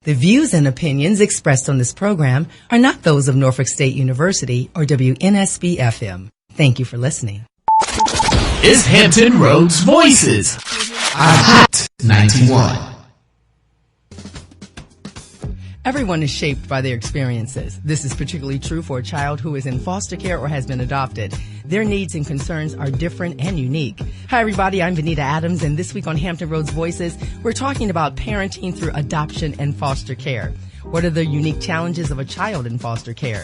The views and opinions expressed on this program are not those of Norfolk State University or WNSB-FM. Thank you for listening. It's Hampton Roads Voices on Hot 91. Everyone is shaped by their experiences. This is particularly true for a child who is in foster care or has been adopted. Their needs and concerns are different and unique. Hi, everybody. I'm Vanita Adams, and this week on Hampton Roads Voices, we're talking about parenting through adoption and foster care. What are the unique challenges of a child in foster care?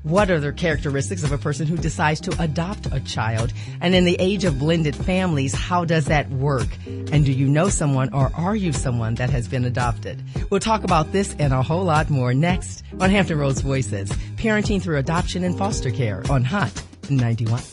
What are the characteristics of a person who decides to adopt a child? And in the age of blended families, how does that work? And do you know someone or are you someone that has been adopted? We'll talk about this and a whole lot more next on Hampton Roads Voices, parenting through adoption and foster care on Hot 91.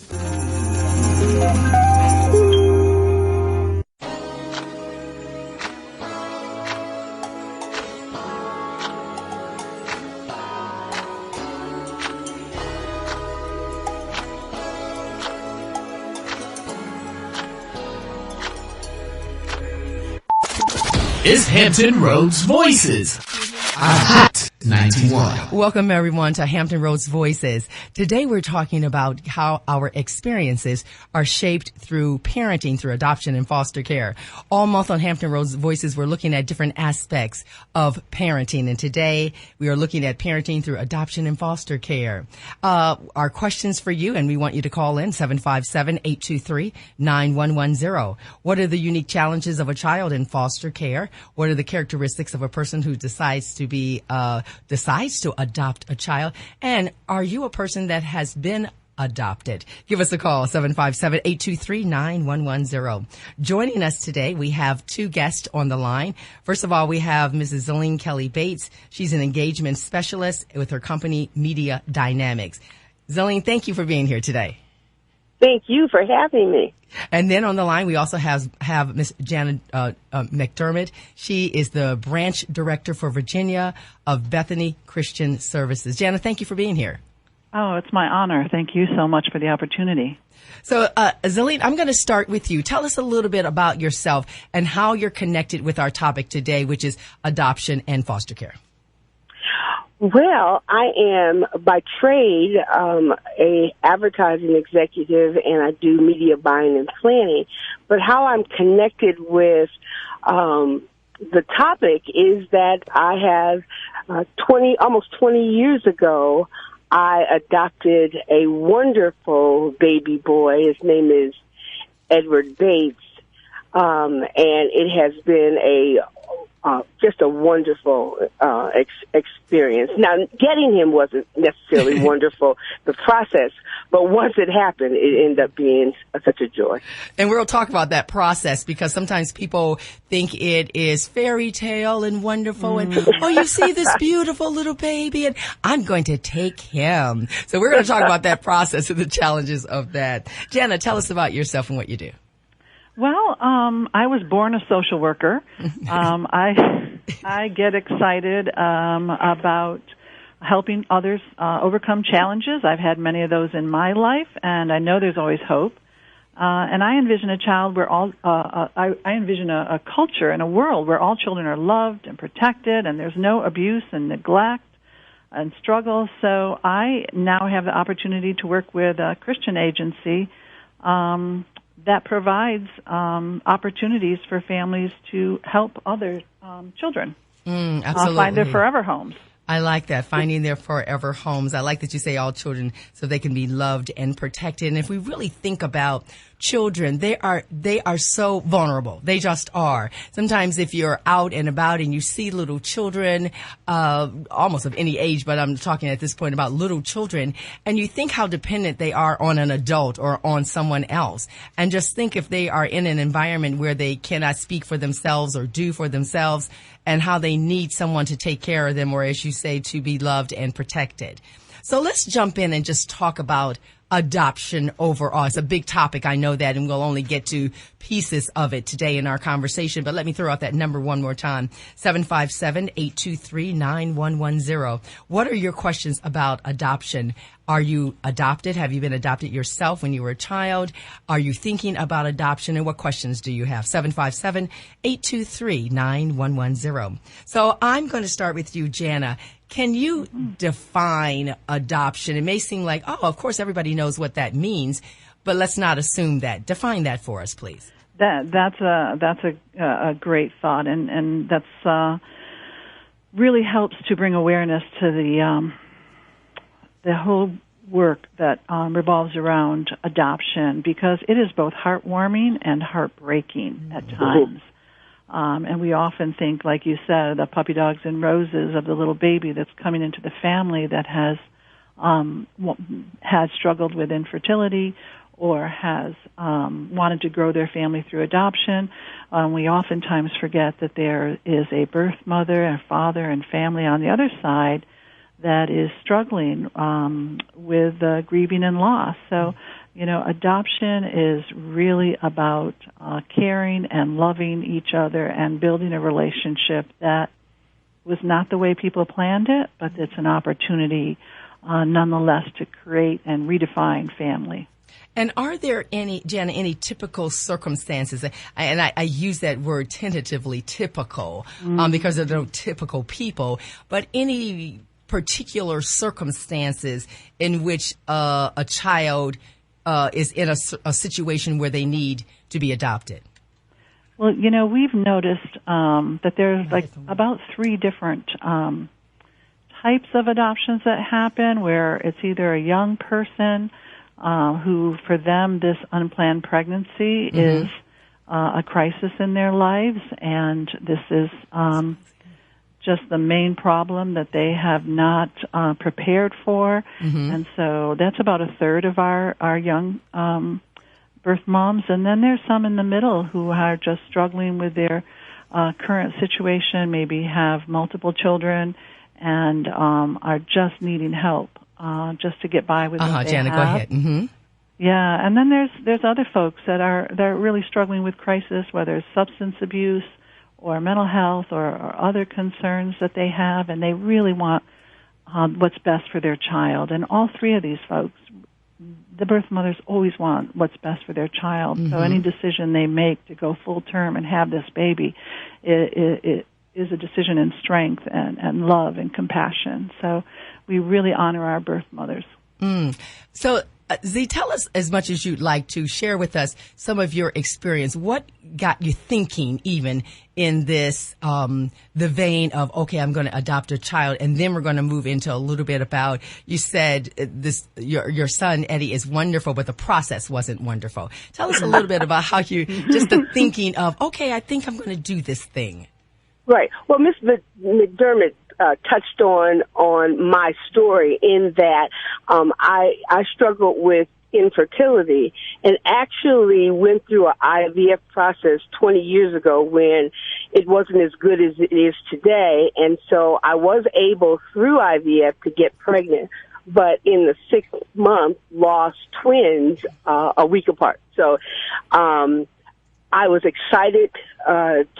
It's Hampton Roads Voices on Hot 91. Welcome, everyone, to Hampton Roads Voices. Today, we're talking about how our experiences are shaped through parenting, through adoption and foster care. All month on Hampton Roads Voices, we're looking at different aspects of parenting. And today, we are looking at parenting through adoption and foster care. Our questions for you, and we want you to call in 757-823-9110. What are the unique challenges of a child in foster care? What are the characteristics of a person who decides to adopt a child? And are you a person that has been adopted? Give us a call, 757-823-9110. Joining us today, we have two guests on the line. First of all, we have Mrs. Zilleen Kelly Bates. She's an engagement specialist with her company, Media Dynamics. Zilleen, thank you for being here today. Thank you for having me. And then on the line, we also have Miss Janet McDermott. She is the branch director for Virginia of Bethany Christian Services. Janet, thank you for being here. Oh, it's my honor. Thank you so much for the opportunity. So, Zilleen, I'm going to start with you. Tell us a little bit about yourself and how you're connected with our topic today, which is adoption and foster Well, I am by trade a advertising executive, and I do media buying and planning. But how I'm connected with the topic is that I have almost 20 years ago, I adopted a wonderful baby boy. His name is Edward Bates, and it has been just a wonderful experience. Now, getting him wasn't necessarily wonderful, the process, but once it happened, it ended up being such a joy. And we'll talk about that process because sometimes people think it is fairy tale and wonderful and, oh, you see this beautiful little baby and I'm going to take him. So we're going to talk about that process and the challenges of that. Jana, tell us about yourself and what you do. Well, I was born a social worker. I get excited about helping others overcome challenges. I've had many of those in my life, and I know there's always hope. And I envision a child where I envision a culture and a world where all children are loved and protected, and there's no abuse and neglect and struggle. So I now have the opportunity to work with a Christian agency that provides opportunities for families to help other children find their forever homes. I like that, finding their forever homes. I like that you say all children so they can be loved and protected. And if we really think about children, they are so vulnerable. They just are. Sometimes if you're out and about and you see little children, almost of any age, but I'm talking at this point about little children, and you think how dependent they are on an adult or on someone else. And just think if they are in an environment where they cannot speak for themselves or do for themselves, and how they need someone to take care of them, or as you say, to be loved and protected. So let's jump in and just talk about adoption overall? It's a big topic, I know that, and we'll only get to pieces of it today in our conversation. But let me throw out that number one more time, 757-823-9110. What are your questions about adoption? Are you adopted? Have you been adopted yourself when you were a child? Are you thinking about adoption? And what questions do you have? 757-823-9110. So I'm going to start with you, Jana. Can you define adoption? It may seem like, oh, of course, everybody knows what that means, but let's not assume that. Define that for us, please. That's a great thought, and that's really helps to bring awareness to the whole work that revolves around adoption, because it is both heartwarming and heartbreaking at times. And we often think, like you said, the puppy dogs and roses of the little baby that's coming into the family that has struggled with infertility or has wanted to grow their family through adoption. We oftentimes forget that there is a birth mother and father and family on the other side that is struggling with grieving and loss. So, adoption is really about caring and loving each other and building a relationship that was not the way people planned it, but it's an opportunity nonetheless to create and redefine family. And are there Jana, any typical circumstances, and I use that word tentatively, typical, because there are no typical people, but any particular circumstances in which a child is in a situation where they need to be adopted? Well, we've noticed that there's about 3 different types of adoptions that happen, where it's either a young person who, for them, this unplanned pregnancy is a crisis in their lives, and this is just the main problem that they have not prepared for. And so that's about a third of our young birth moms. And then there's some in the middle who are just struggling with their current situation, maybe have multiple children, and are just needing help just to get by with what they Jana, have. go ahead. Yeah, and then there's other folks that are really struggling with crisis, whether it's substance abuse or mental health or other concerns that they have, and they really want what's best for their child. And all 3 of these folks, the birth mothers always want what's best for their child. So any decision they make to go full term and have this baby, it is a decision in strength and love and compassion. So we really honor our birth mothers. So, Z, tell us as much as you'd like to. Share with us some of your experience. What got you thinking even in this, the vein of, okay, I'm going to adopt a child, and then we're going to move into a little bit about, you said your son, Eddie, is wonderful, but the process wasn't wonderful. Tell us a little bit about how just the thinking of, okay, I think I'm going to do this thing. Right. Well, Ms. McDermott touched on my story in that I struggled with infertility and actually went through an IVF process 20 years ago when it wasn't as good as it is today. And so I was able through IVF to get pregnant, but in the 6th month lost twins a week apart. So I was excited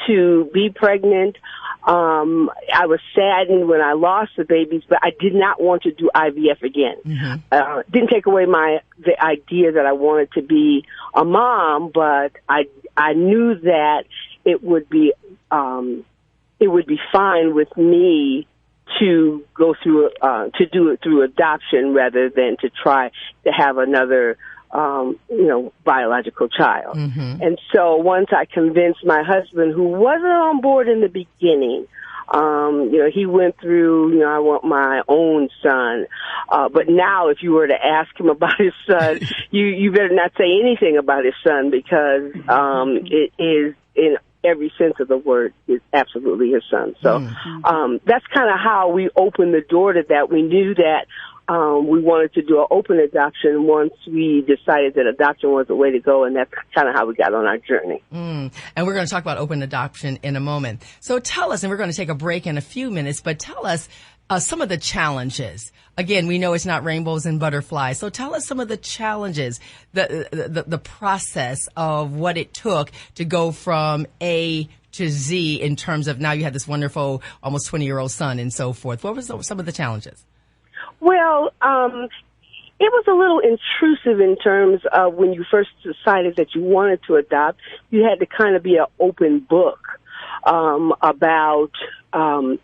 to be pregnant. I was saddened when I lost the babies, but I did not want to do IVF again. Didn't take away the idea that I wanted to be a mom, but I knew that it would be fine with me to go through to do it through adoption rather than to try to have another biological child. And so once I convinced my husband, who wasn't on board in the beginning, he went through, I want my own son. But now if you were to ask him about his son, you better not say anything about his son because it is, in every sense of the word, is absolutely his son. So that's kind of how we opened the door to that. We knew that we wanted to do an open adoption once we decided that adoption was the way to go, and that's kind of how we got on our journey. And we're going to talk about open adoption in a moment. So tell us, and we're going to take a break in a few minutes, but tell us some of the challenges. Again, we know it's not rainbows and butterflies. So tell us some of the challenges, the process of what it took to go from A to Z in terms of now you have this wonderful, almost 20-year-old son and so forth. What were some of the challenges? Well, it was a little intrusive in terms of when you first decided that you wanted to adopt, you had to kind of be an open book about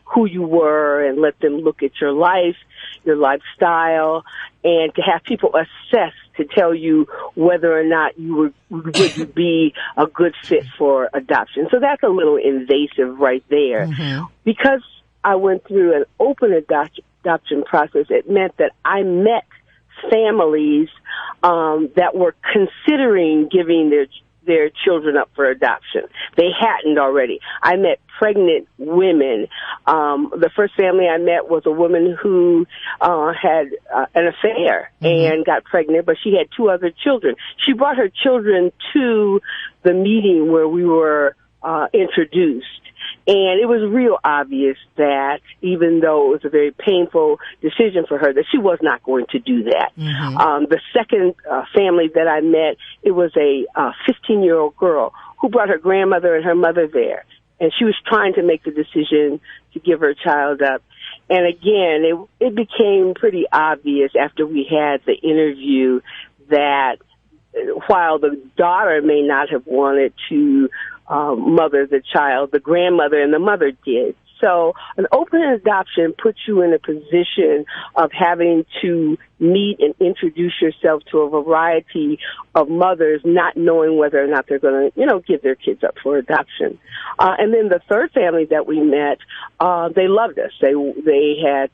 who you were and let them look at your life, your lifestyle, and to have people assess to tell you whether or not you would be a good fit for adoption. So that's a little invasive right there. Mm-hmm. Because I went through an open adoption process, it meant that I met families that were considering giving their children up for adoption. They hadn't already. I met pregnant women. The first family I met was a woman who had an affair and got pregnant, but she had 2 other children. She brought her children to the meeting where we were introduced. And it was real obvious that even though it was a very painful decision for her, that she was not going to do that. Mm-hmm. The second family that I met, it was a 15-year-old girl who brought her grandmother and her mother there. And she was trying to make the decision to give her child up. And again, it became pretty obvious after we had the interview that while the daughter may not have wanted to mother the child, the grandmother and the mother did. So an open adoption puts you in a position of having to meet and introduce yourself to a variety of mothers, not knowing whether or not they're going to, give their kids up for adoption. And then the third family that we met, they loved us. They had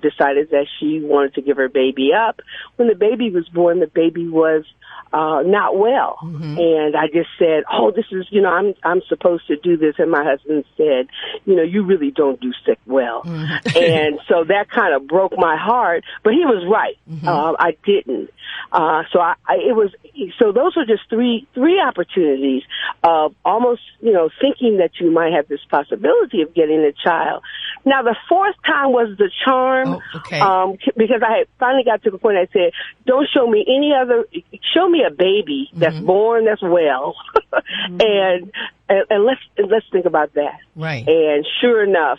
decided that she wanted to give her baby up. When the baby was born, the baby was not well. Mm-hmm. And I just said, this is, I'm supposed to do this. And my husband said, you really don't do sick well. Mm-hmm. And so that kind of broke my heart, but he was right. Mm-hmm. I didn't. So those were just three opportunities of almost, thinking that you might have this possibility of getting a child. Now, the fourth time was the charm. Oh, okay. Because I had finally got to the point I said, don't show me show me a baby that's born, that's well. and let's think about that. Right. And sure enough,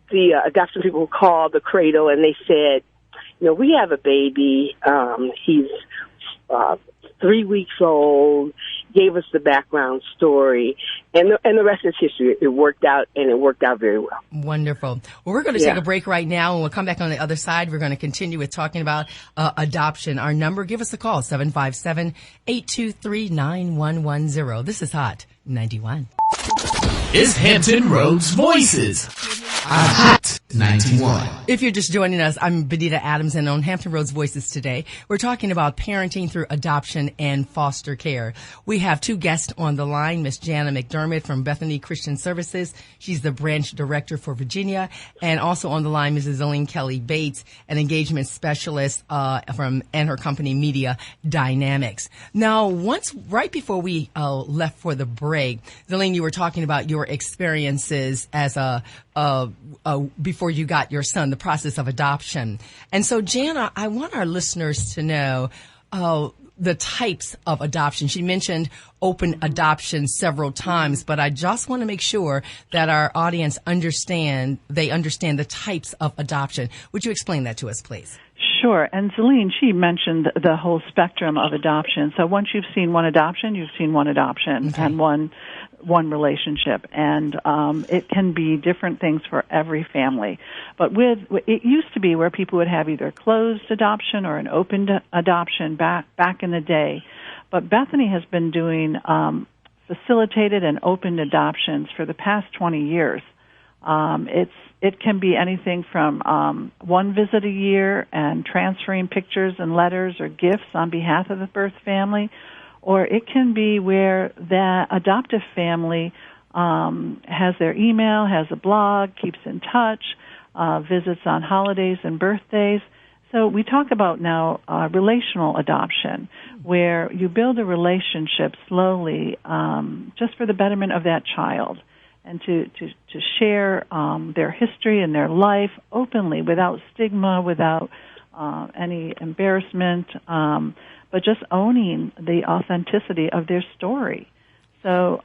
the adoption people called the cradle and they said, we have a baby. He's 3 weeks old. Gave us the background story, and the rest is history. It worked out, and it worked out very well. Wonderful. Well, we're going to take a break right now, and we'll come back on the other side. We're going to continue with talking about adoption. Our number, give us a call, 757-823-9110. This is Hot 91. Is Hampton Roads Voices. Hot 91. If you're just joining us, I'm Benita Adams, and on Hampton Roads Voices today, we're talking about parenting through adoption and foster care. We have 2 guests on the line, Miss Jana McDermott from Bethany Christian Services. She's the branch director for Virginia. And also on the line, Mrs. Zalene Kelly Bates, an engagement specialist and her company Media Dynamics. Now, right before we left for the break, Zalene, you were talking about your experiences as before you got your son, the process of adoption. And so, Jana, I want our listeners to know the types of adoption. She mentioned open adoption several times, but I just want to make sure that our audience understand the types of adoption. Would you explain that to us, please? Sure. And Zalene, she mentioned the whole spectrum of adoption. So once you've seen one adoption, you've seen one adoption and one relationship, and it can be different things for every family. But it used to be where people would have either closed adoption or an open adoption back in the day. But Bethany has been doing facilitated and open adoptions for the past 20 years. It can be anything from one visit a year and transferring pictures and letters or gifts on behalf of the birth family, or it can be where the adoptive family has their email, has a blog, keeps in touch, visits on holidays and birthdays. So we talk about now relational adoption, where you build a relationship slowly just for the betterment of that child, and to share their history and their life openly, without stigma, without any embarrassment, but just owning the authenticity of their story. So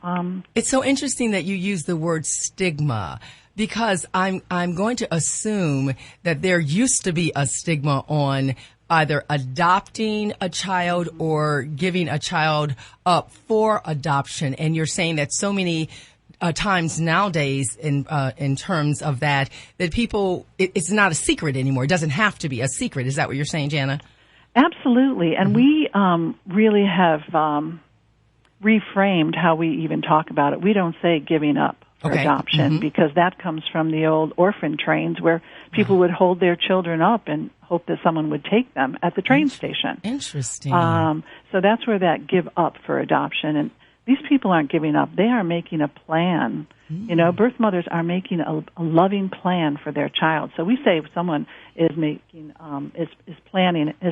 it's so interesting that you use the word stigma, because I'm going to assume that there used to be a stigma on either adopting a child or giving a child up for adoption. And you're saying that so many times nowadays in terms of that people, it's not a secret anymore. It doesn't have to be a secret. Is that what you're saying, Jana? Absolutely. And we really have reframed how we even talk about it. We don't say giving up for adoption, because that comes from the old orphan trains where people would hold their children up and hope that someone would take them at the train station. Interesting. So that's where that give up for adoption. And these people aren't giving up. They are making a plan. You know, birth mothers are making a loving plan for their child. So we say if someone is making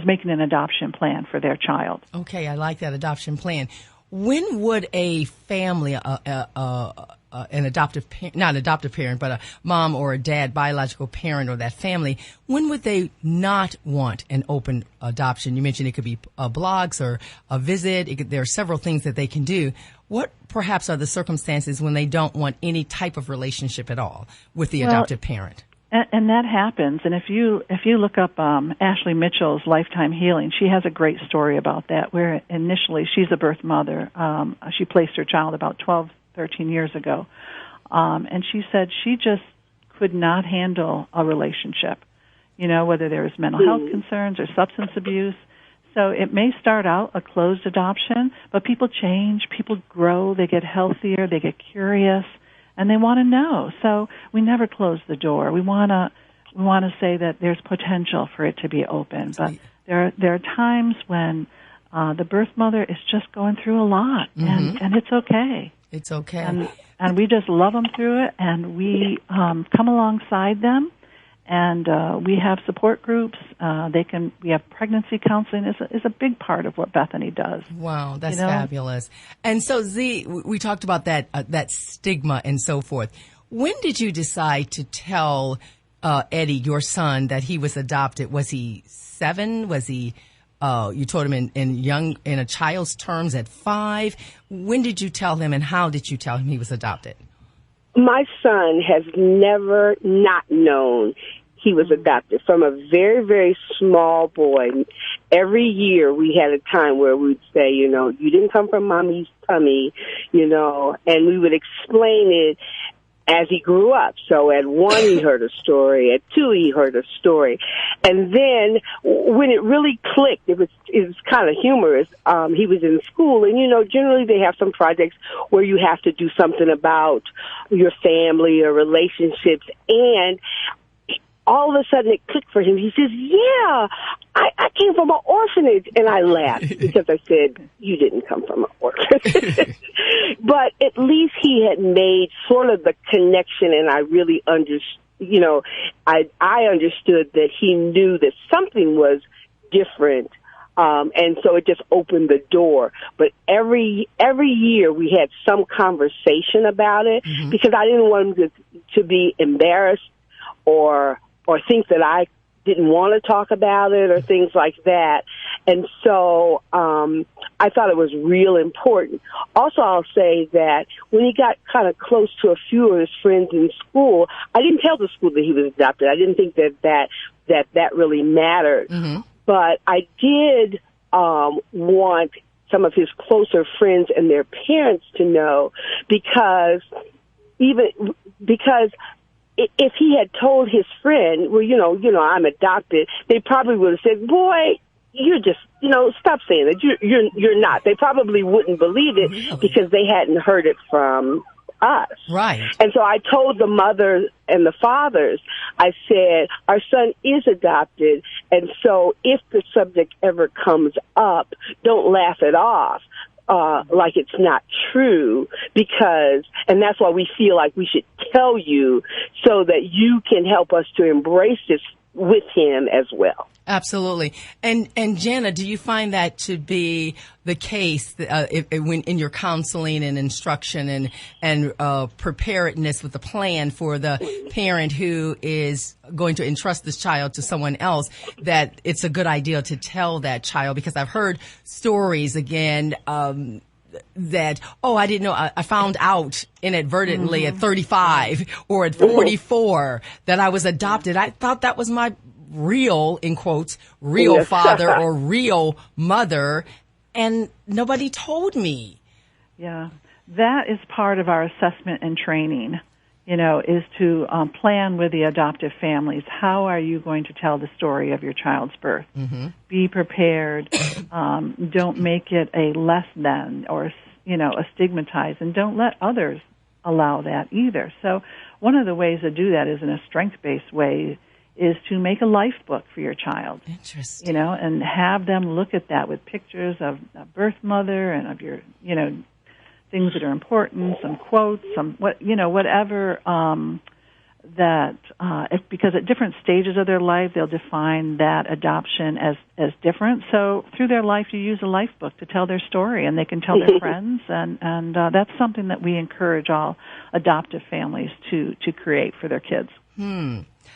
making an adoption plan for their child. Okay, I like that adoption plan. When would a family, an adoptive parent, not an adoptive parent, but a mom or a dad, biological parent, or that family, when would they not want an open adoption? You mentioned it could be blogs or a visit. There are several things that they can do. What perhaps are the circumstances when they don't want any type of relationship at all with the adoptive parent? And that happens. And if you look up Ashley Mitchell's Lifetime Healing, she has a great story about that, where initially she's a birth mother. She placed her child about 12, 13 years ago. And she said she just could not handle a relationship, you know, whether there was mental health concerns or substance abuse. So it may start out a closed adoption, but people change, people grow, they get healthier, they get curious, and they want to know. So we never close the door. We want to say that there's potential for it to be open, but there are times when the birth mother is just going through a lot, and it's okay. It's okay. And we just love them through it, and we come alongside them, and we have support groups. We have pregnancy counseling is a big part of what Bethany does. Wow, that's fabulous. And so, Z, we talked about that stigma and so forth. When did you decide to tell Eddie, your son, that he was adopted? Was he 7? Was he? You told him in a child's terms at 5. When did you tell him, and how did you tell him he was adopted? My son has never not known he was adopted. From a very, very small boy, every year we had a time where we'd say, you know, you didn't come from mommy's tummy, you know, and we would explain it as he grew up. So at 1, he heard a story. At 2, he heard a story. And then when it really clicked, it was kind of humorous. He was in school, and, you know, generally they have some projects where you have to do something about your family or relationships. And all of a sudden it clicked for him. He says, yeah, I came from an orphanage. And I laughed because I said, you didn't come from an orphanage. But at least he had made sort of the connection, and I really understood, you know, I understood that he knew that something was different. And so it just opened the door. But every year we had some conversation about it, because I didn't want him to be embarrassed or think that I didn't want to talk about it or things like that. And so I thought it was real important. Also, I'll say that when he got kind of close to a few of his friends in school, I didn't tell the school that he was adopted. I didn't think that really mattered. But I did want some of his closer friends and their parents to know, because if he had told his friend, well, you know, I'm adopted, they probably would have said, boy, you're just, you know, stop saying that. You're not. They probably wouldn't believe it because they hadn't heard it from us. Right. And so I told the mothers and the fathers, I said, our son is adopted, and so if the subject ever comes up, don't laugh it off. like it's not true, and that's why we feel like we should tell you so that you can help us to embrace this with him as well. Absolutely. And Jana, do you find that to be the case when in your counseling and instruction and preparedness with the plan for the parent who is going to entrust this child to someone else, that it's a good idea to tell that child? Because I've heard stories again, that, I didn't know, I found out inadvertently at 35 or at 44 that I was adopted. I thought that was my real, in quotes, real father or real mother, and nobody told me. Yeah, that is part of our assessment and training, is to plan with the adoptive families. How are you going to tell the story of your child's birth? Mm-hmm. Be prepared. Don't make it a less than or, a stigmatized, and don't let others allow that either. So one of the ways to do that is in a strength-based way is to make a life book for your child. Interesting. And have them look at that with pictures of a birth mother and of your, things that are important, some quotes, whatever, because at different stages of their life, they'll define that adoption as different. So through their life, you use a life book to tell their story, and they can tell their friends, and that's something that we encourage all adoptive families to create for their kids.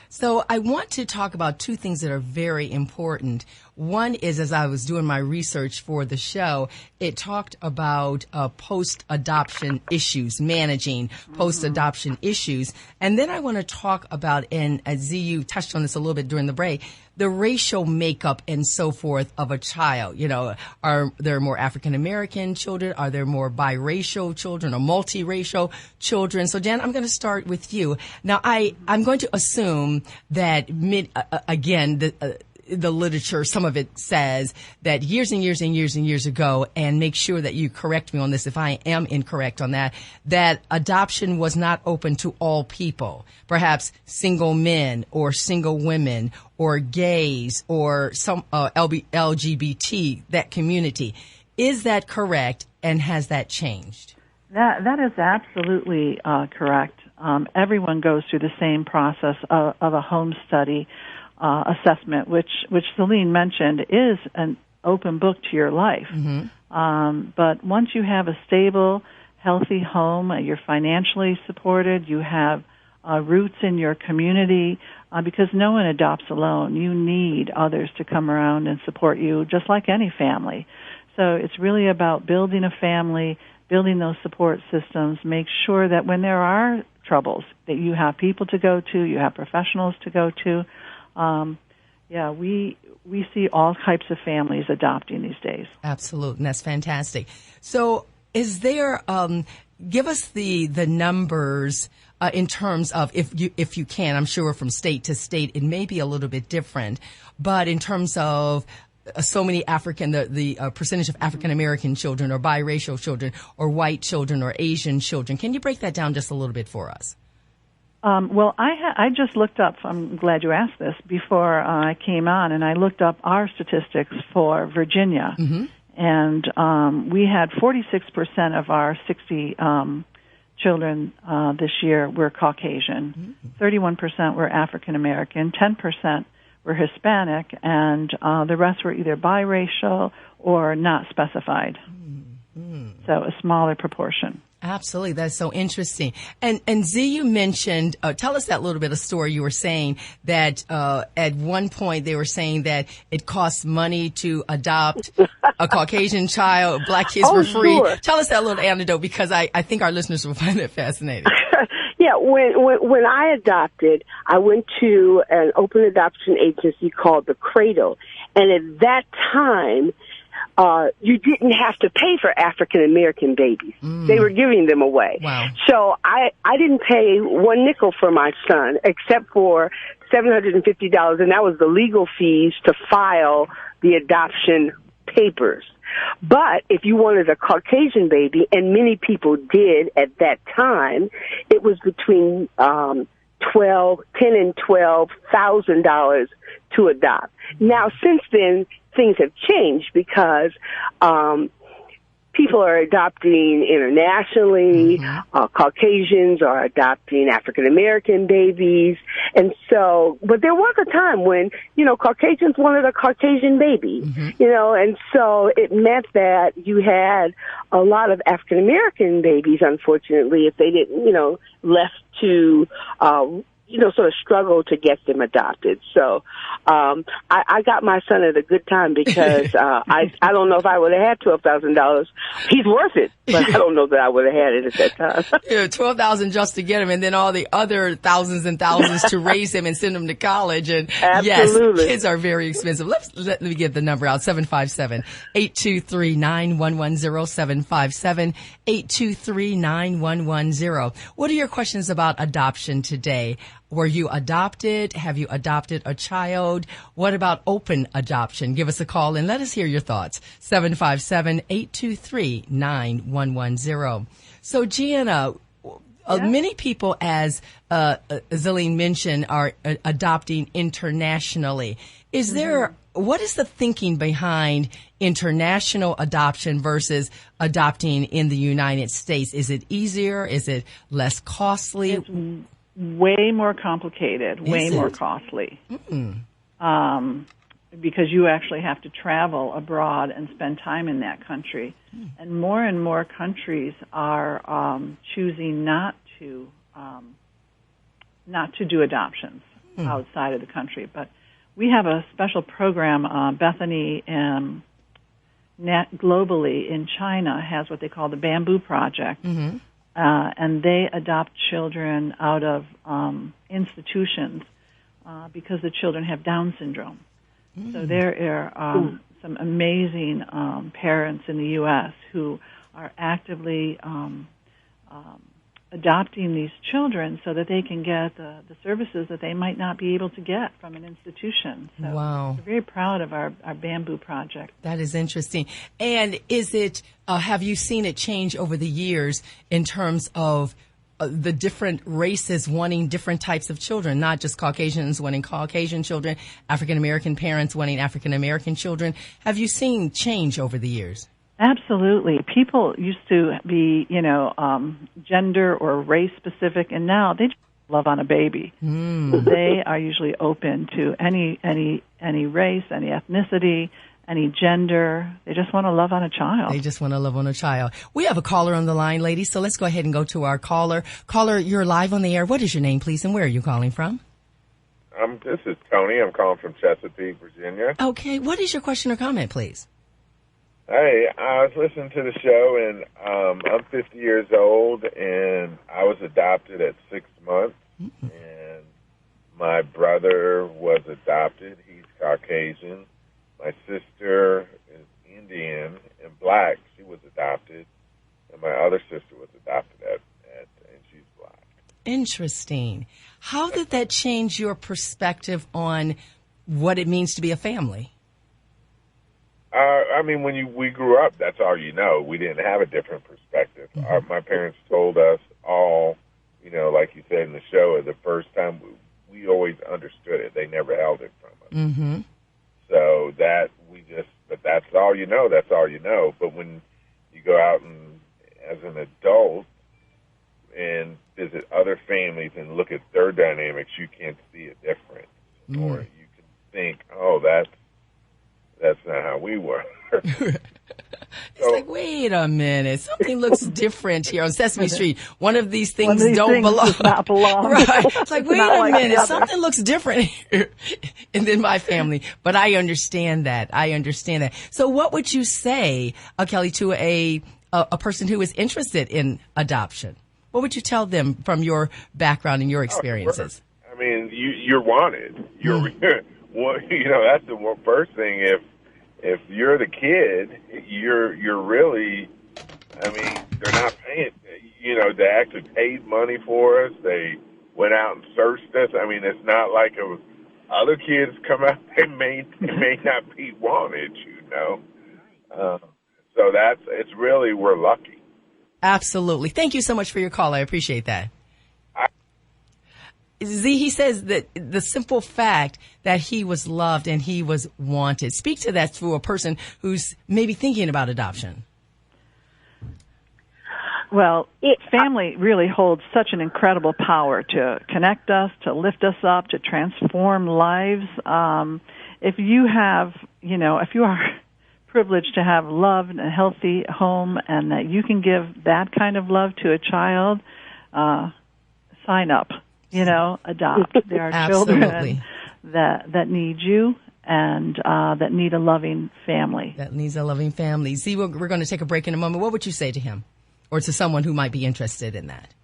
So I want to talk about two things that are very important. One is, as I was doing my research for the show, it talked about post-adoption issues, managing post-adoption issues. And then I want to talk about, and as ZU touched on this a little bit during the break, the racial makeup and so forth of a child. Are there more African-American children? Are there more biracial children or multiracial children? So, Jan, I'm going to start with you. Now, I'm going to assume that, the literature, some of it says that years and years and years and years ago, and make sure that you correct me on this if I am incorrect on that adoption was not open to all people, perhaps single men or single women or gays or some LGBT, that community. Is that correct, and has that changed? That is absolutely correct. Everyone goes through the same process of a home study assessment, which Celine mentioned is an open book to your life. Mm-hmm. But once you have a stable, healthy home, you're financially supported, you have roots in your community, because no one adopts alone. You need others to come around and support you, just like any family. So it's really about building a family, building those support systems, make sure that when there are troubles, that you have people to go to, you have professionals to go to. We see all types of families adopting these days. Absolutely, and that's fantastic. So, is there? Give us the numbers in terms of, if you can. I'm sure from state to state it may be a little bit different, but in terms of so many the percentage of African American children or biracial children or white children or Asian children. Can you break that down just a little bit for us? Well, I just looked up, I'm glad you asked this, before I came on, and I looked up our statistics for Virginia. Mm-hmm. And we had 46% of our 60 children this year were Caucasian, 31% were African American, 10% were Hispanic, and the rest were either biracial or not specified. Mm-hmm. So a smaller proportion. Absolutely. That's so interesting. And Z, you mentioned, tell us that little bit of story. You were saying that at one point they were saying that it costs money to adopt a Caucasian child, black kids for free. Sure. Tell us that little anecdote, because I think our listeners will find it fascinating. Yeah, when I adopted, I went to an open adoption agency called The Cradle, and at that time, you didn't have to pay for African American babies. They were giving them away. Wow. So I didn't pay one nickel for my son except for $750, and that was the legal fees to file the adoption papers. But if you wanted a Caucasian baby, and many people did at that time, it was between $10,000 and $12,000 to adopt. Now, since then, things have changed because people are adopting internationally. Caucasians are adopting African American babies. And so, but there was a time when, Caucasians wanted a Caucasian baby, and so it meant that you had a lot of African American babies, unfortunately, if they didn't, left to, sort of struggle to get them adopted. So, I got my son at a good time because, I don't know if I would have had $12,000. He's worth it, but I don't know that I would have had it at that time. Yeah, $12,000 just to get him, and then all the other thousands and thousands to raise him and send him to college. And Absolutely. Yes, kids are very expensive. Let me give the number out: 757-823-9110, 757-823-9110. What are your questions about adoption today? Were you adopted? Have you adopted a child? What about open adoption? Give us a call and let us hear your thoughts. 757-823-9110. So, Gianna, many people, as Zilleen mentioned, are adopting internationally. Is there, what is the thinking behind international adoption versus adopting in the United States? Is it easier? Is it less costly? It's way more complicated, way more costly. Because you actually have to travel abroad and spend time in that country. And more countries are choosing not to do adoptions outside of the country. But we have a special program, Bethany, globally in China has what they call the Bamboo Project. And they adopt children out of institutions because the children have Down syndrome. So there are some amazing parents in the U.S. who are actively adopting these children so that they can get the services that they might not be able to get from an institution. So wow. We're very proud of our Bamboo Project. That is interesting. And is it, have you seen it change over the years in terms of the different races wanting different types of children, not just Caucasians wanting Caucasian children, African-American parents wanting African-American children? Have you seen change over the years? Absolutely. People used to be, gender or race specific, and now they just love on a baby. So they are usually open to any race, any ethnicity, any gender. They just want to love on a child. They just want to love on a child. We have a caller on the line, ladies, so let's go ahead and go to our caller. Caller, you're live on the air. What is your name, please, and where are you calling from? This is Tony. I'm calling from Chesapeake, Virginia. Okay. What is your question or comment, please? Hey, I was listening to the show, and I'm 50 years old, and I was adopted at 6 months, and my brother was adopted. He's Caucasian. My sister is Indian and black. She was adopted, and my other sister was adopted and she's black. Interesting. How did that change your perspective on what it means to be a family? When we grew up, that's all you know. We didn't have a different perspective. My parents told us all, like you said in the show, the first time we always understood it. They never held it from us. So but that's all you know. That's all you know. But when you go out and as an adult and visit other families and look at their dynamics, you can't see a difference, or you can think, oh, that's not how we were. It's like, wait a minute, something looks different here on Sesame Street. One of these things don't belong. Does not belong. Right. It's like, wait a minute, something looks different here and then my family. But I understand that. So what would you say, Kelly, to a person who is interested in adoption? What would you tell them from your background and your experiences? You're wanted. That's the first thing. If you're the kid, you're really, they're not paying, they actually paid money for us. They went out and searched us. It's not like other kids come out, they may not be wanted, So it's really, we're lucky. Absolutely. Thank you so much for your call. I appreciate that. Z, he says that the simple fact that he was loved and he was wanted. Speak to that for a person who's maybe thinking about adoption. Well, family really holds such an incredible power to connect us, to lift us up, to transform lives. If you have, if you are privileged to have love and a healthy home and that you can give that kind of love to a child, sign up, adopt. There are children that need you and that need a loving family. That needs a loving family. See, we're going to take a break in a moment. What would you say to him or to someone who might be interested in that?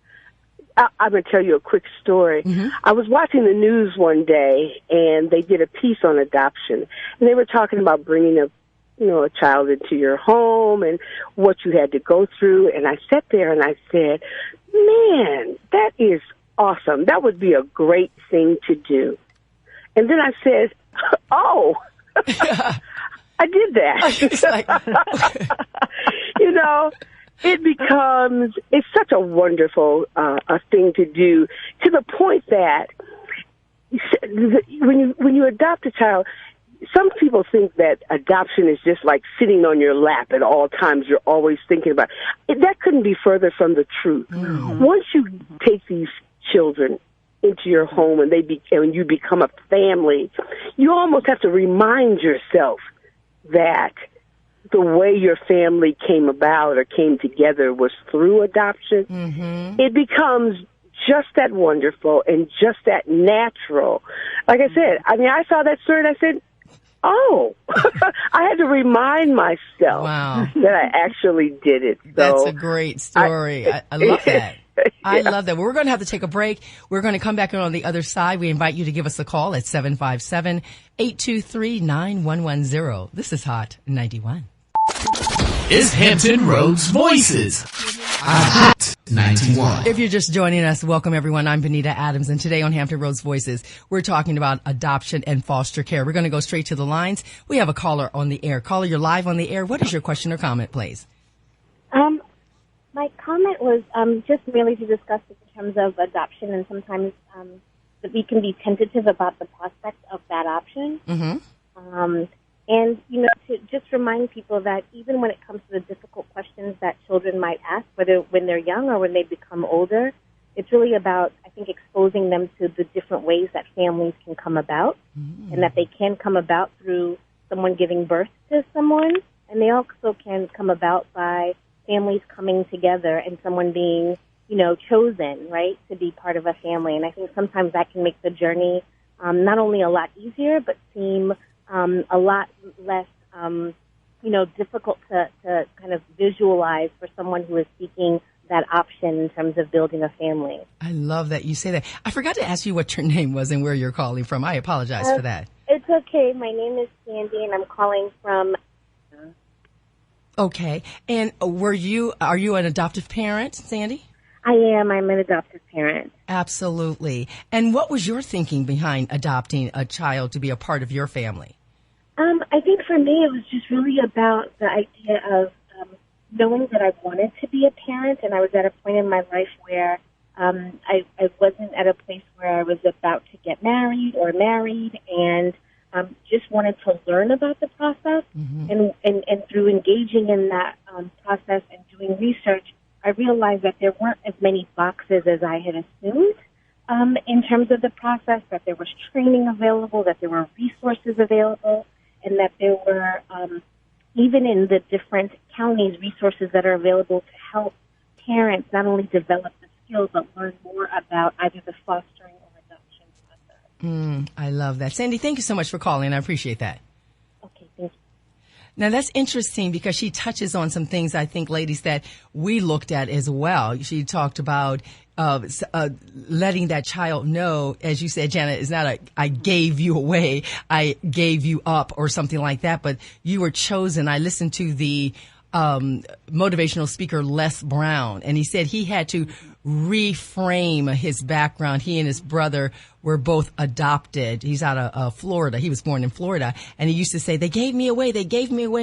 I'm going to tell you a quick story. Mm-hmm. I was watching the news one day, and they did a piece on adoption, and they were talking about bringing a child into your home and what you had to go through. And I sat there and I said, man, that is awesome. That would be a great thing to do. And then I said, oh, I did that. It's such a wonderful a thing to do, to the point that when you adopt a child, some people think that adoption is just like sitting on your lap at all times. You're always thinking about it. That couldn't be further from the truth. Mm-hmm. Once you take these children into your home and you become a family, you almost have to remind yourself that the way your family came about or came together was through adoption. Mm-hmm. It becomes just that wonderful and just that natural. Like I said, I saw that story and I said, oh, I had to remind myself that I actually did it. So that's a great story. I love that. I love that. Well, we're going to have to take a break. We're going to come back on the other side. We invite you to give us a call at 757-823-9110. This is Hot 91. Is Hampton Roads Voices. Hot 91. If you're just joining us, welcome everyone. I'm Benita Adams, and today on Hampton Roads Voices, we're talking about adoption and foster care. We're going to go straight to the lines. We have a caller on the air. Caller, you're live on the air. What is your question or comment, please? My comment was just merely to discuss in terms of adoption, and sometimes that we can be tentative about the prospect of that option. Mm-hmm. And, to just remind people that even when it comes to the difficult questions that children might ask, whether when they're young or when they become older, it's really about, I think, exposing them to the different ways that families can come about, and that they can come about through someone giving birth to someone, and they also can come about by families coming together and someone being, chosen, right, to be part of a family. And I think sometimes that can make the journey not only a lot easier, but seem a lot less, difficult to kind of visualize for someone who is seeking that option in terms of building a family. I love that you say that. I forgot to ask you what your name was and where you're calling from. I apologize for that. It's okay. My name is Sandy, and I'm calling from... Okay. And are you an adoptive parent, Sandy? I am. I'm an adoptive parent. Absolutely. And what was your thinking behind adopting a child to be a part of your family? I think for me it was just really about the idea of knowing that I wanted to be a parent, and I was at a point in my life where I wasn't at a place where I was about to get married, and just wanted to learn about the process. Mm-hmm. And through engaging in that process and doing research, I realized that there weren't as many boxes as I had assumed in terms of the process, that there was training available, that there were resources available, and that there were, even in the different counties, resources that are available to help parents not only develop the skills, but learn more about either the fostering or adoption process. I love that. Sandy, thank you so much for calling. I appreciate that. Okay, thank you. Now, that's interesting because she touches on some things, I think, ladies, that we looked at as well. She talked about letting that child know, as you said, Janet, it's not I gave you away, I gave you up or something like that, but you were chosen. I listened to the motivational speaker Les Brown, and he said he had to reframe his background. He and his brother were both adopted. He's out of Florida. He was born in Florida, and he used to say, they gave me away,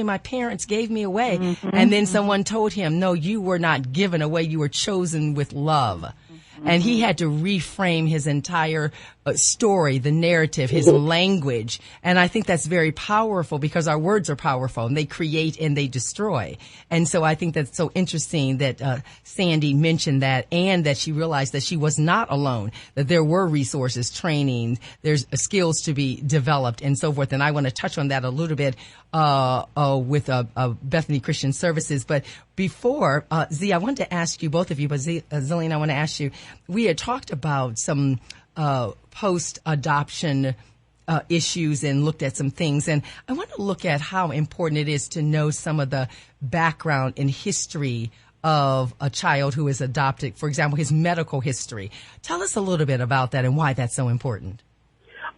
my parents gave me away. Mm-hmm. And then someone told him, no, you were not given away, you were chosen with love. Mm-hmm. and he had to reframe his entire story, the narrative, his language. And I think that's very powerful because our words are powerful and they create and they destroy. And so I think that's so interesting that Sandy mentioned that, and that she realized that she was not alone, that there were resources, training, there's skills to be developed and so forth. And I want to touch on that a little bit with Bethany Christian Services. But before, Z, I wanted to ask you, both of you, but Zillian, I want to ask you, we had talked about some post-adoption issues and looked at some things. And I want to look at how important it is to know some of the background and history of a child who is adopted, for example, his medical history. Tell us a little bit about that and why that's so important.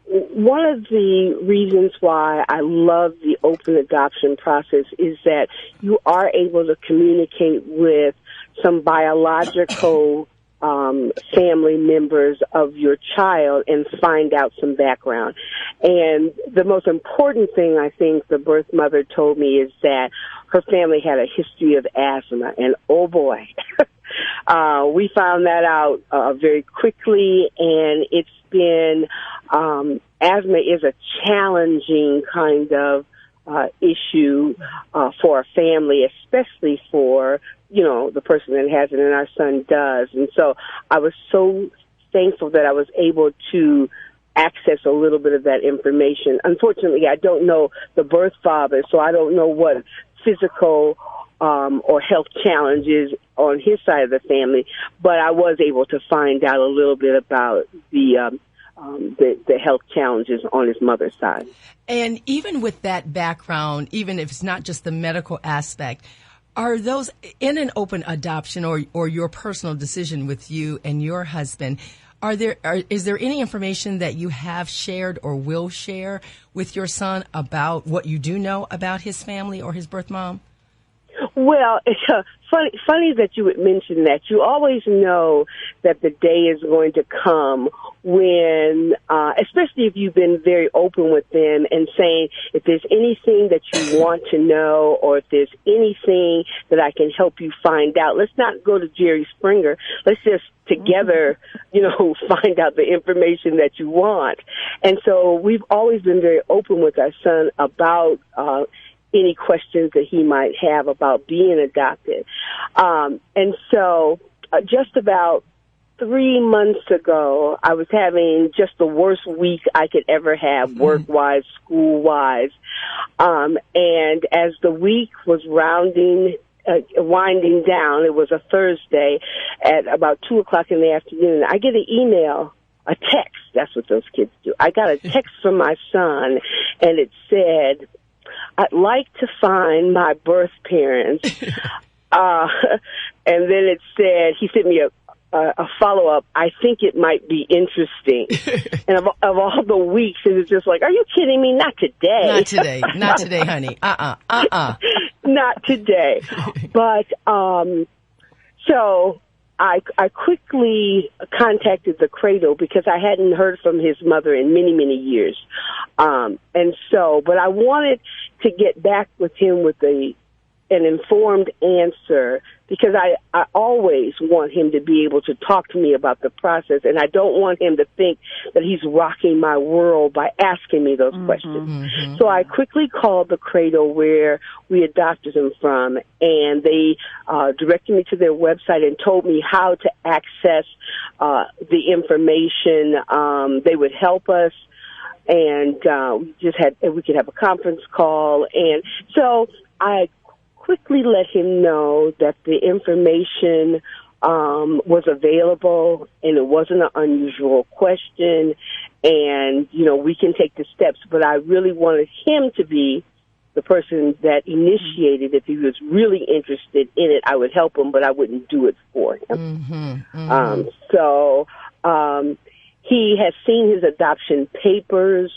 One of the reasons why I love the open adoption process is that you are able to communicate with some biological family members of your child and find out some background. And the most important thing I think the birth mother told me is that her family had a history of asthma, and oh boy, we found that out very quickly, and it's been, asthma is a challenging kind of issue for a family, especially for, the person that has it, and our son does. And so I was so thankful that I was able to access a little bit of that information. Unfortunately, I don't know the birth father, so I don't know what physical or health challenges on his side of the family, but I was able to find out a little bit about the health challenges on his mother's side. And even with that background, even if it's not just the medical aspect, are those in an open adoption or your personal decision with you and your husband, is there any information that you have shared or will share with your son about what you do know about his family or his birth mom? Well, it's funny that you would mention that. You always know that the day is going to come when, especially if you've been very open with them and saying, if there's anything that you want to know or if there's anything that I can help you find out, let's not go to Jerry Springer. Let's just together, find out the information that you want. And so we've always been very open with our son about any questions that he might have about being adopted. And so just about 3 months ago, I was having just the worst week I could ever have, work-wise, school-wise. And as the week was winding down, it was a Thursday at about 2 o'clock in the afternoon, I get an email, a text. That's what those kids do. I got a text from my son, and it said, I'd like to find my birth parents. And then it said, he sent me a follow-up, I think it might be interesting. And of all the weeks, it was just like, are you kidding me? Not today. Not today. Not today, honey. Not today. But, so I quickly contacted the cradle because I hadn't heard from his mother in many, many years. But I wanted to get back with him with an informed answer because I always want him to be able to talk to me about the process, and I don't want him to think that he's rocking my world by asking me those questions. Mm-hmm. So I quickly called the cradle where we adopted him from, and they directed me to their website and told me how to access the information. They would help us. And we could have a conference call. And so I quickly let him know that the information was available and it wasn't an unusual question. And, we can take the steps. But I really wanted him to be the person that initiated. If he was really interested in it, I would help him, but I wouldn't do it for him. He has seen his adoption papers.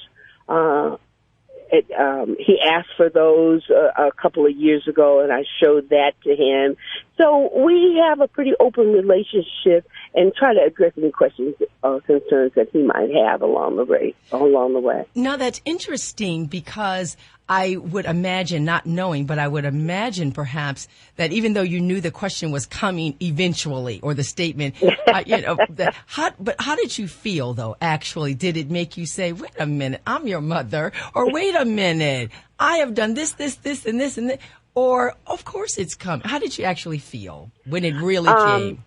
He asked for those a couple of years ago, and I showed that to him. So we have a pretty open relationship and try to address any questions or concerns that he might have along the way. Now, that's interesting because I would imagine, not knowing, but I would imagine perhaps that even though you knew the question was coming eventually, or the statement, how did you feel though? Actually, did it make you say, "Wait a minute, I'm your mother," or "Wait a minute, I have done this, and this, and this," or "Of course it's coming"? How did you actually feel when it really came?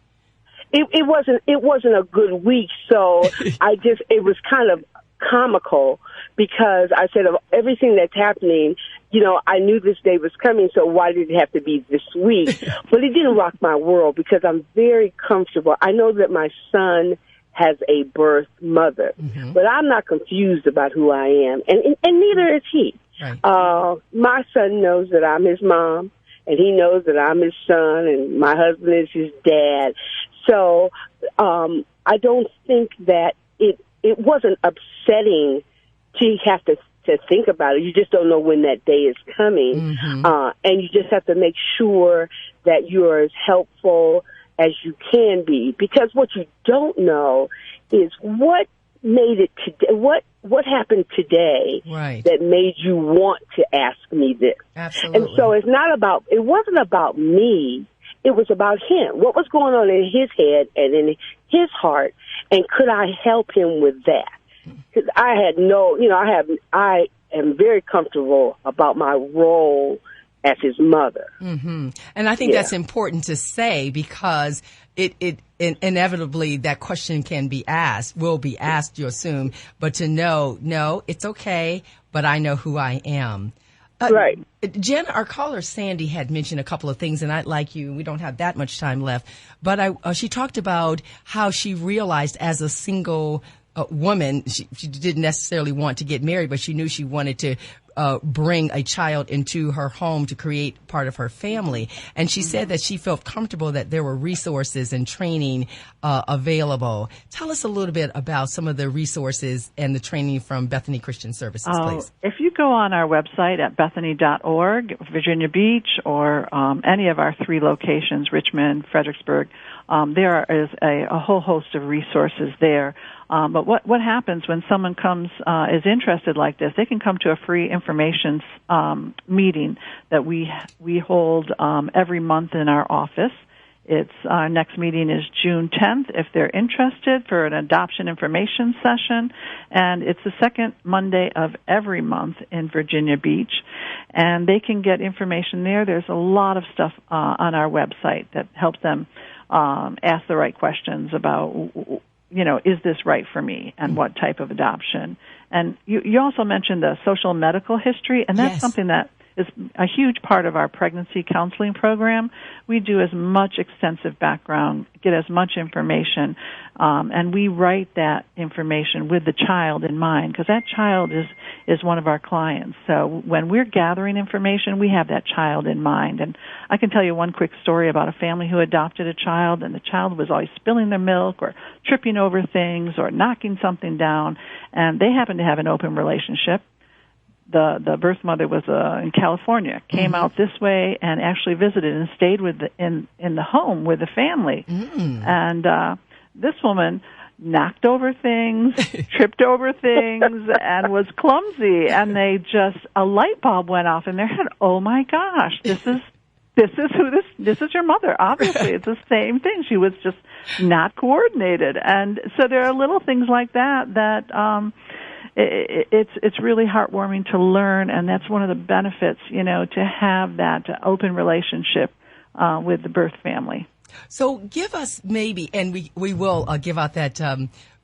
It wasn't a good week, so it was kind of comical, because I said, of everything that's happening, I knew this day was coming, so why did it have to be this week? But it didn't rock my world, because I'm very comfortable. I know that my son has a birth mother, but I'm not confused about who I am, and neither is he. Right. My son knows that I'm his mom, and he knows that I'm his son, and my husband is his dad. So I don't think that it wasn't upsetting to have to think about it. You just don't know when that day is coming. And you just have to make sure that you're as helpful as you can be. Because what you don't know is what made it today, what happened today that made you want to ask me this. Absolutely. And so it wasn't about me. It was about him. What was going on in his head and in his heart, and could I help him with that? Because I am very comfortable about my role as his mother. And I think that's important to say, because it inevitably that question will be asked, you assume, but to know, no, it's okay, but I know who I am. Right. Jen, our caller Sandy had mentioned a couple of things, and we don't have that much time left, but she talked about how she realized as a single woman, she didn't necessarily want to get married, but she knew she wanted to bring a child into her home to create part of her family. And she said that she felt comfortable that there were resources and training available. Tell us a little bit about some of the resources and the training from Bethany Christian Services, please. If you go on our website at bethany.org, Virginia Beach, or any of our 3 locations, Richmond, Fredericksburg, there is a whole host of resources there. But what happens when someone is interested like this? They can come to a free information meeting that we hold every month in our office. Our next meeting is June 10th if they're interested, for an adoption information session, and it's the second Monday of every month in Virginia Beach, and they can get information there. There's a lot of stuff on our website that helps them ask the right questions about, is this right for me, and what type of adoption. And you also mentioned the social medical history, and that's something that is a huge part of our pregnancy counseling program. We do as much extensive background, get as much information, and we write that information with the child in mind, because that child is one of our clients. So when we're gathering information, we have that child in mind. And I can tell you one quick story about a family who adopted a child, and the child was always spilling their milk or tripping over things or knocking something down, and they happened to have an open relationship. The birth mother was in California, came out this way and actually visited and stayed in the home with the family. And this woman knocked over things, tripped over things, and was clumsy. And a light bulb went off in their head. Oh my gosh, this is your mother. Obviously, it's the same thing. She was just not coordinated. And so there are little things like that. It's really heartwarming to learn, and that's one of the benefits, to have that open relationship with the birth family. So give us maybe, and we will give out that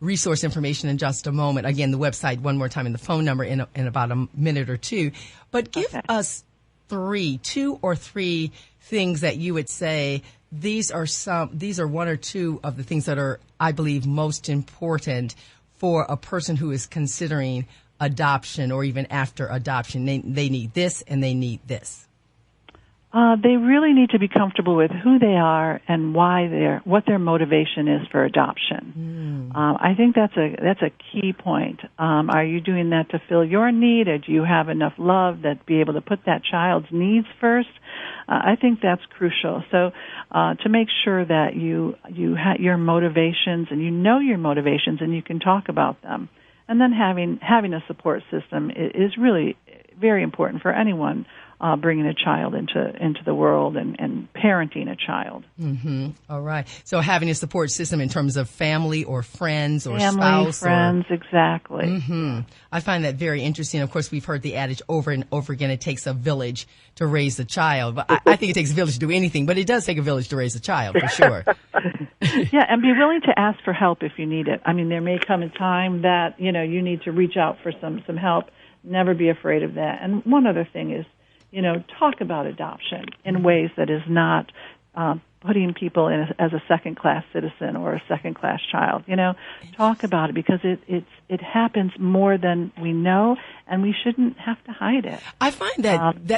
resource information in just a moment. Again, the website one more time and the phone number in about a minute or two. But give us 2 or 3 things that you would say these are 1 or 2 of the things that are, I believe, most important for a person who is considering adoption, or even after adoption. They need this and they need this. They really need to be comfortable with who they are and what their motivation is for adoption. I think that's a key point. Are you doing that to fill your need, or do you have enough love that be able to put that child's needs first? I think that's crucial. So to make sure that you your motivations, and your motivations, and you can talk about them, and then having a support system is really very important for anyone bringing a child into the world and parenting a child. Mm-hmm. All right. So having a support system in terms of family or friends or Family, spouse. friends, exactly. Mm-hmm. I find that very interesting. Of course, we've heard the adage over and over again, it takes a village to raise a child. But I think it takes a village to do anything, but it does take a village to raise a child, for sure. Yeah, and be willing to ask for help if you need it. I mean, there may come a time that, you need to reach out for some help. Never be afraid of that. And one other thing is, talk about adoption in ways that is not putting people in as a second-class citizen or a second-class child. Talk about it because it happens more than we know, and we shouldn't have to hide it. I find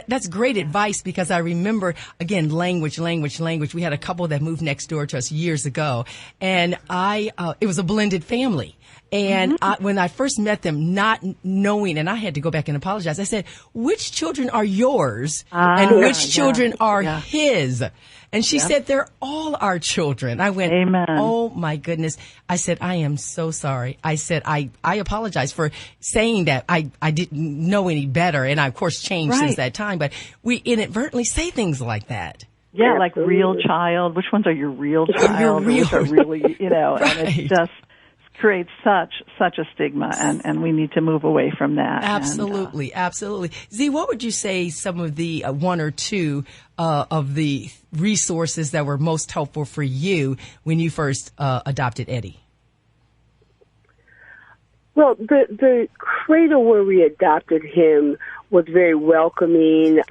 that's great advice because I remember, again, language. We had a couple that moved next door to us years ago, and it was a blended family. And when I first met them, not knowing, and I had to go back and apologize, I said, which children are yours and which children are his? And she said, they're all our children. I went, Amen. Oh, my goodness. I said, I am so sorry. I said, I apologize for saying that. I didn't know any better. And I, of course, changed since that time. But we inadvertently say things like that. Yeah, like real child. Which ones are your real child? Your real. Which are really, Right. and it just creates such a stigma, and we need to move away from that. Absolutely, absolutely. Z, what would you say some of the one or two of the resources that were most helpful for you when you first adopted Eddie? Well, the cradle where we adopted him was very welcoming.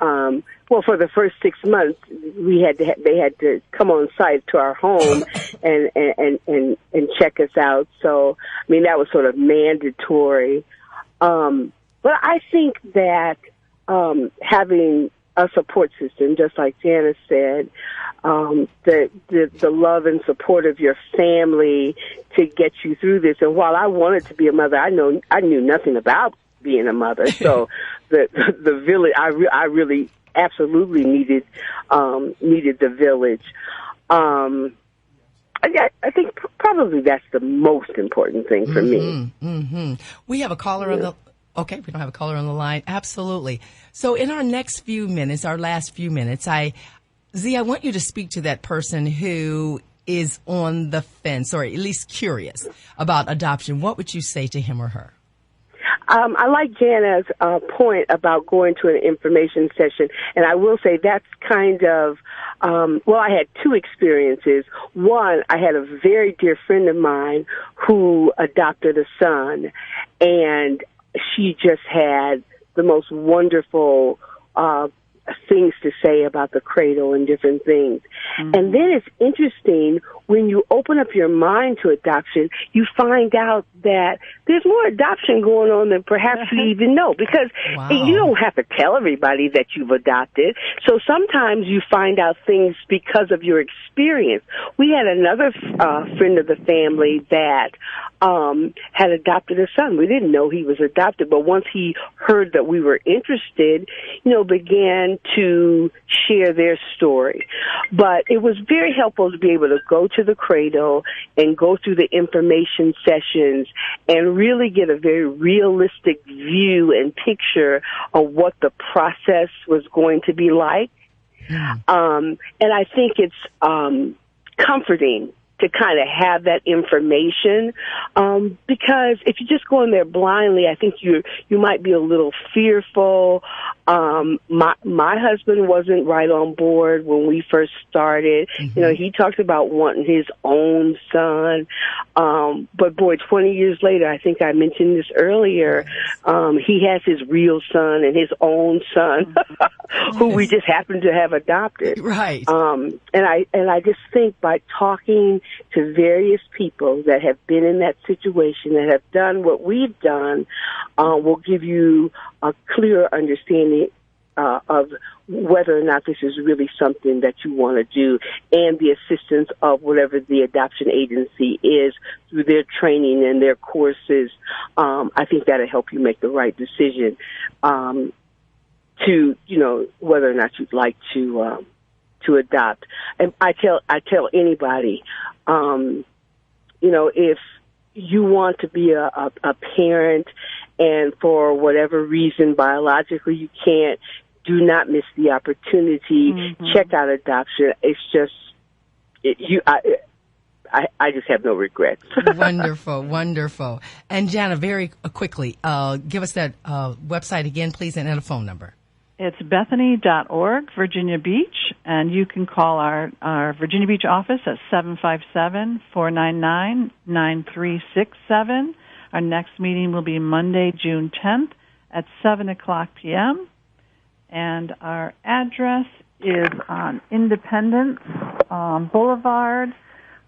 Well, for the first 6 months, they had to come on site to our home and check us out. So, I mean, that was sort of mandatory. But I think that having a support system, just like Janice said, the love and support of your family to get you through this. And while I wanted to be a mother, I knew nothing about being a mother. So the village, I really absolutely needed the village. I think probably that's the most important thing for me. Mm-hmm. We have a caller on the. Okay, we don't have a caller on the line. Absolutely. So in our next few minutes, our last few minutes, I want you to speak to that person who is on the fence or at least curious about adoption. What would you say to him or her? I like Jana's point about going to an information session, and I will say that's kind of, I had two experiences. One, I had a very dear friend of mine who adopted a son, and she just had the most wonderful things to say about the cradle and different things. Mm-hmm. And then it's interesting, when you open up your mind to adoption, you find out that there's more adoption going on than perhaps you even know, because you don't have to tell everybody that you've adopted. So sometimes you find out things because of your experience. We had another friend of the family that had adopted a son. We didn't know he was adopted, but once he heard that we were interested, began to share their story. But it was very helpful to be able to go to the cradle and go through the information sessions and really get a very realistic view and picture of what the process was going to be like. And I think it's comforting to kind of have that information, because if you just go in there blindly, I think you might be a little fearful. My husband wasn't right on board when we first started. Mm-hmm. He talked about wanting his own son, but boy, 20 years later, I think I mentioned this earlier, he has his real son and his own son, who we just happen to have adopted. Right. And I just think by talking to various people that have been in that situation, that have done what we've done, will give you a clearer understanding of whether or not this is really something that you want to do, and the assistance of whatever the adoption agency is through their training and their courses. I think that'll help you make the right decision to whether or not you'd like to adopt. And I tell anybody, if you want to be a parent and for whatever reason biologically you can't, do not miss the opportunity. Check out adoption. It's just I just have no regrets. Wonderful, wonderful. And Jana, very quickly, give us that website again, please, and a phone number. It's Bethany.org, Virginia Beach, and you can call our Virginia Beach office at 757-499-9367. Our next meeting will be Monday, June 10th at 7 o'clock p.m. And our address is on Independence Boulevard,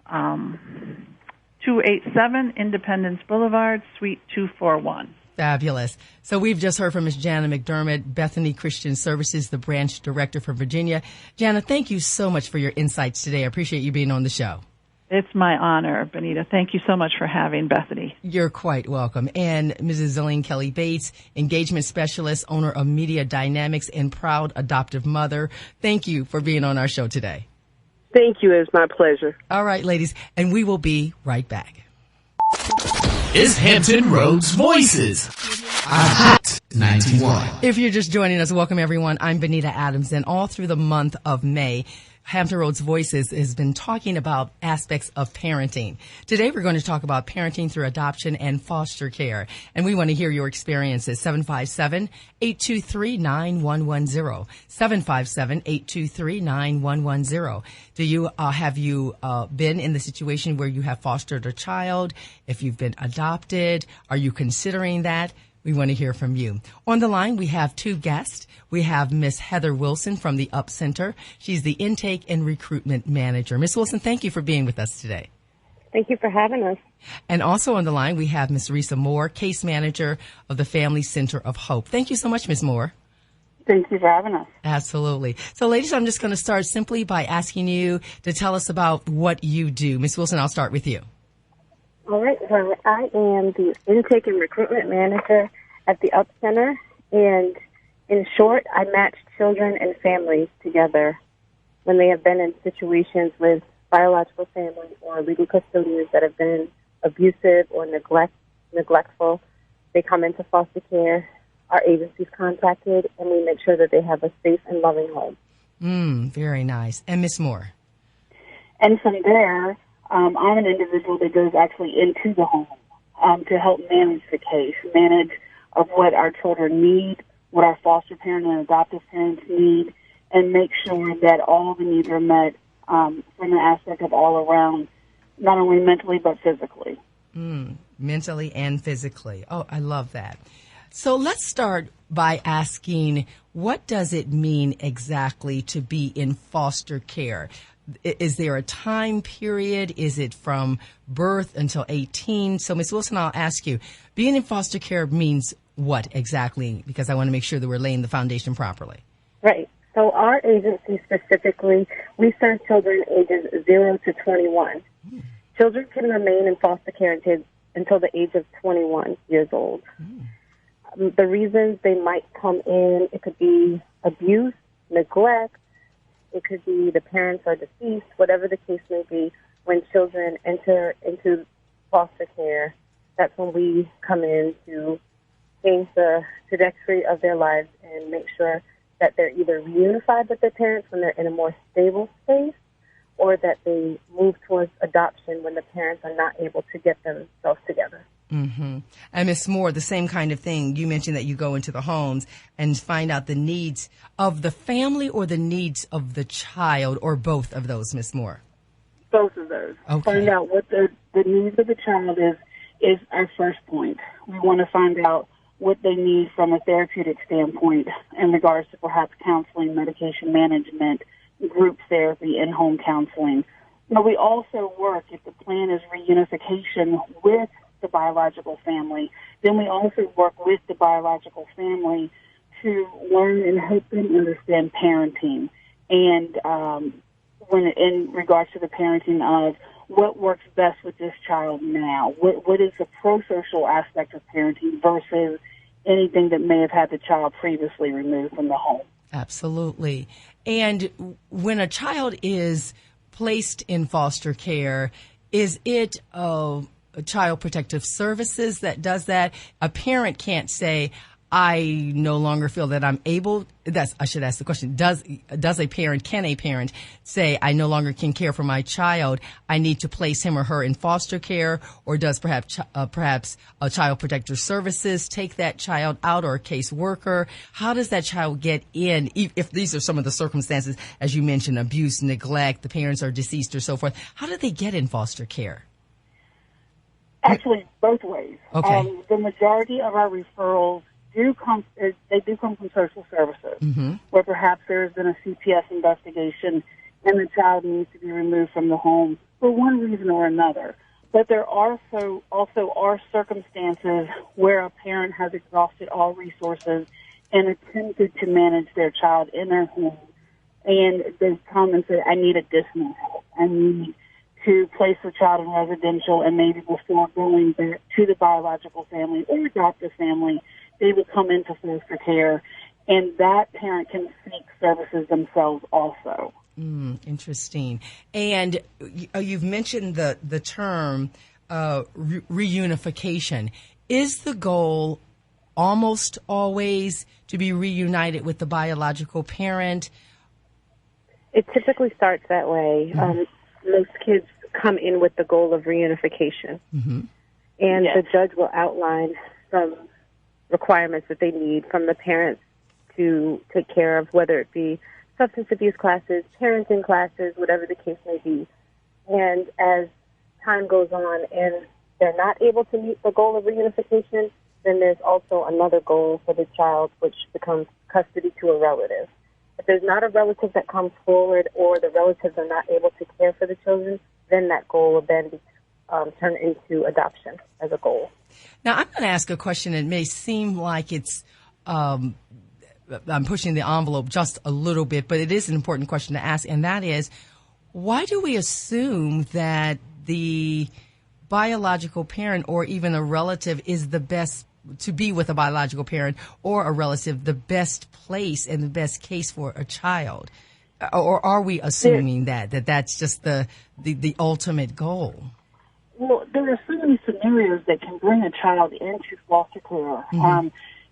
287 Independence Boulevard, Suite 241. Fabulous. So we've just heard from Ms. Jana McDermott, Bethany Christian Services, the branch director for Virginia. Jana, thank you so much for your insights today. I appreciate you being on the show. It's my honor, Benita. Thank you so much for having Bethany. You're quite welcome. And Mrs. Zillian Kelly Bates, engagement specialist, owner of Media Dynamics, and proud adoptive mother. Thank you for being on our show today. Thank you. It's my pleasure. All right, ladies, and we will be right back. Is Hampton Roads Voices. Hot 91. If you're just joining us, welcome everyone. I'm Benita Adams, and all through the month of May, Hampton Roads Voices has been talking about aspects of parenting. Today we're going to talk about parenting through adoption and foster care, and we want to hear your experiences. 757-823-9110. 757-823-9110. Do you have you been in the situation where you have fostered a child? If you've been adopted, are you considering that? We want to hear from you. On the line, we have two guests. We have Miss Heather Wilson from the UP Center. She's the Intake and Recruitment Manager. Miss Wilson, thank you for being with us today. Thank you for having us. And also on the line, we have Miss Risa Moore, Case Manager of the Family Center of Hope. Thank you so much, Miss Moore. Thank you for having us. Absolutely. So, ladies, I'm just going to start simply by asking you to tell us about what you do. Miss Wilson, I'll start with you. All right. Well, I am the Intake and Recruitment Manager at the UP Center, and in short, I match children and families together when they have been in situations with biological families or legal custodians that have been abusive or neglectful. They come into foster care, our agency's contacted, and we make sure that they have a safe and loving home. Very nice. And Miss Moore? And from there, I'm an individual that goes actually into the home to help manage the case, manage of what our children need, what our foster parent and adoptive parents need, and make sure that all the needs are met from the aspect of all around, not only mentally but physically. Mentally and physically. Oh, I love that. So let's start by asking, what does it mean exactly to be in foster care? Is there a time period? Is it from birth until 18? So, Ms. Wilson, I'll ask you, being in foster care means what exactly? Because I want to make sure that we're laying the foundation properly. Right. So our agency specifically, we serve children ages 0 to 21. Children can remain in foster care until the age of 21 years old. The reasons they might come in, it could be abuse, neglect, it could be the parents are deceased, whatever the case may be. When children enter into foster care, that's when we come in to change the trajectory of their lives and make sure that they're either reunified with their parents when they're in a more stable space, or that they move towards adoption when the parents are not able to get themselves together. And Ms. Moore, the same kind of thing. You mentioned that you go into the homes and find out the needs of the family or the needs of the child, or both of those, Ms. Moore? Both of those. Okay. Find out what the needs of the child is our first point. We want to find out what they need from a therapeutic standpoint in regards to perhaps counseling, medication management, group therapy, in-home counseling. But we also work, if the plan is reunification with the biological family, then we also work with the biological family to learn and help them understand parenting. And when in regards to the parenting of what works best with this child now, what is the pro-social aspect of parenting versus anything that may have had the child previously removed from the home. Absolutely. And when a child is placed in foster care, is it Child Protective Services that does that? A parent can't say, I no longer feel that I'm able. I should ask the question. Can a parent say, I no longer can care for my child, I need to place him or her in foster care? Or does perhaps a Child Protective Services take that child out, or a caseworker? How does that child get in, if these are some of the circumstances, as you mentioned, abuse, neglect, the parents are deceased or so forth? How do they get in foster care? Actually, both ways. Okay. The majority of our referrals do come from social services, where perhaps there has been a CPS investigation and the child needs to be removed from the home for one reason or another. But there also are circumstances where a parent has exhausted all resources and attempted to manage their child in their home, and they've come and said, I need additional help. I need to place the child in residential, and maybe before going back to the biological family or adoptive family, they would come into foster care, and that parent can seek services themselves also. Interesting. And you've mentioned the term reunification. Is the goal almost always to be reunited with the biological parent? It typically starts that way. Most kids come in with the goal of reunification, and the judge will outline some requirements that they need from the parents to take care of, whether it be substance abuse classes, parenting classes, whatever the case may be. And as time goes on and they're not able to meet the goal of reunification, then there's also another goal for the child, which becomes custody to a relative. If there's not a relative that comes forward, or the relatives are not able to care for the children, then that goal will then be turned into adoption as a goal. Now, I'm going to ask a question. It may seem like it's I'm pushing the envelope just a little bit, but it is an important question to ask, and that is, why do we assume that the biological parent or even a relative is the best to be with a biological parent or a relative, the best place and the best case for a child? Or are we assuming that's just the ultimate goal? Well, there are so many scenarios that can bring a child into foster care.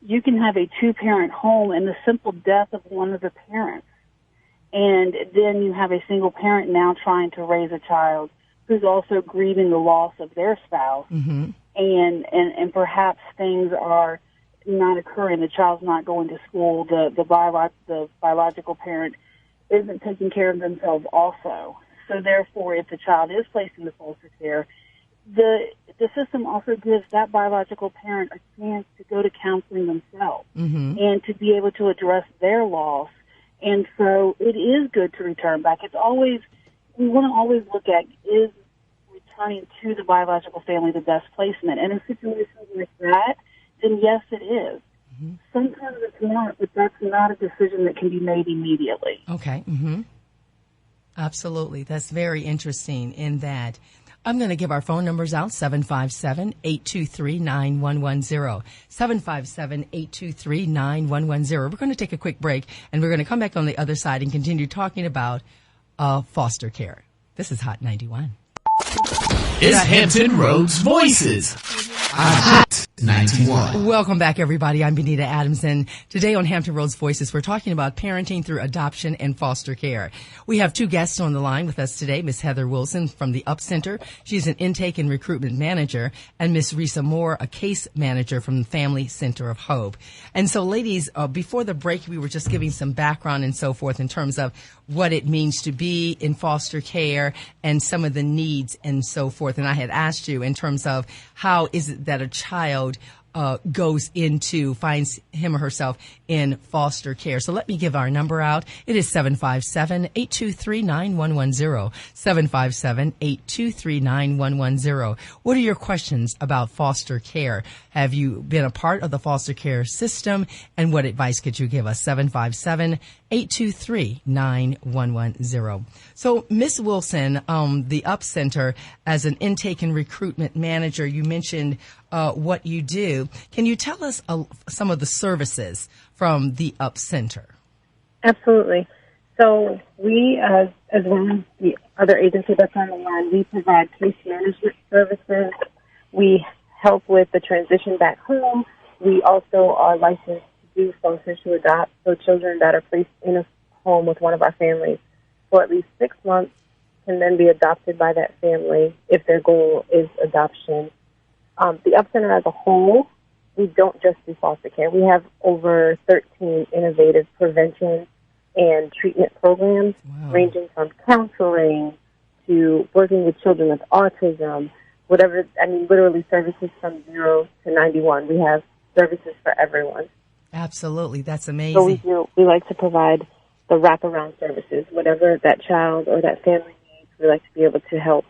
You can have a two-parent home and the simple death of one of the parents. And then you have a single parent now trying to raise a child who's also grieving the loss of their spouse. And perhaps things are not occurring. The child's not going to school. The biological parent isn't taking care of themselves also. So therefore, if the child is placed into foster care, the system also gives that biological parent a chance to go to counseling themselves and to be able to address their loss. And so it is good to return back. We want to always look at, is returning to the biological family the best placement? And in situations like that, then yes, it is. Sometimes it's not, but that's not a decision that can be made immediately. Okay. Absolutely. That's very interesting in that. I'm going to give our phone numbers out, 757-823-9110, 757-823-9110. We're going to take a quick break, and we're going to come back on the other side and continue talking about foster care. This is Hot 91. It's Hampton Roads Voices on Hot 91. Welcome back, everybody. I'm Benita Adams, and today on Hampton Roads Voices, we're talking about parenting through adoption and foster care. We have two guests on the line with us today, Miss Heather Wilson from the UP Center. She's an intake and recruitment manager, and Miss Risa Moore, a case manager from the Family Center of Hope. And so, ladies, before the break, we were just giving some background and so forth in terms of what it means to be in foster care and some of the needs and so forth. And I had asked you in terms of how is it that a child finds him or herself in foster care. So let me give our number out. It is 757-823-9110, 757-823-9110. What are your questions about foster care? Have you been a part of the foster care system? And what advice could you give us? 757-823-9110. So, Ms. Wilson, the UP Center, as an intake and recruitment manager, you mentioned what you do. Can you tell us some of the services from the UP Center? Absolutely. So we, as one of the other agency that's on the line, we provide case management services, We help with the transition back home. We also are licensed to do sponsor to adopt, so children that are placed in a home with one of our families for at least 6 months can then be adopted by that family if their goal is adoption. The Up Center as a whole, we don't just do foster care. We have over 13 innovative prevention and treatment programs, ranging from counseling to working with children with autism, literally services from 0 to 91. We have services for everyone. Absolutely. That's So amazing. we like to provide the wraparound services, whatever that child or that family needs. We like to be able to help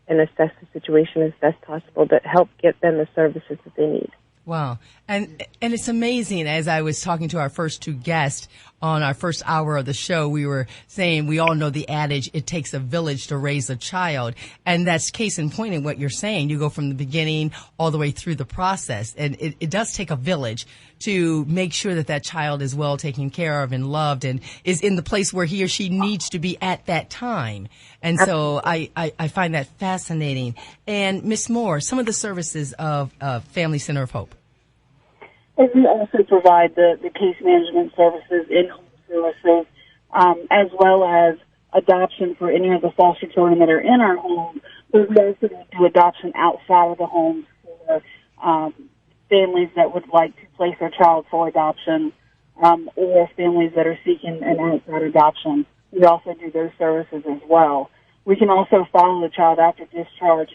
and assess the situation as best possible, but help get them the services that they need. Wow. And it's amazing. As I was talking to our first two guests on our first hour of the show, we were saying we all know the adage, it takes a village to raise a child. And that's case in point in what you're saying. You go from the beginning all the way through the process. And it does take a village to make sure that that child is well taken care of and loved and is in the place where he or she needs to be at that time. And so I find that fascinating. And Ms. Moore, some of the services of Family Center of Hope. And we also provide the case management services, in-home services, as well as adoption for any of the foster children that are in our home. But we also do adoption outside of the home for families that would like to place their child for adoption, or families that are seeking an outside adoption. We also do those services as well. We can also follow the child after discharge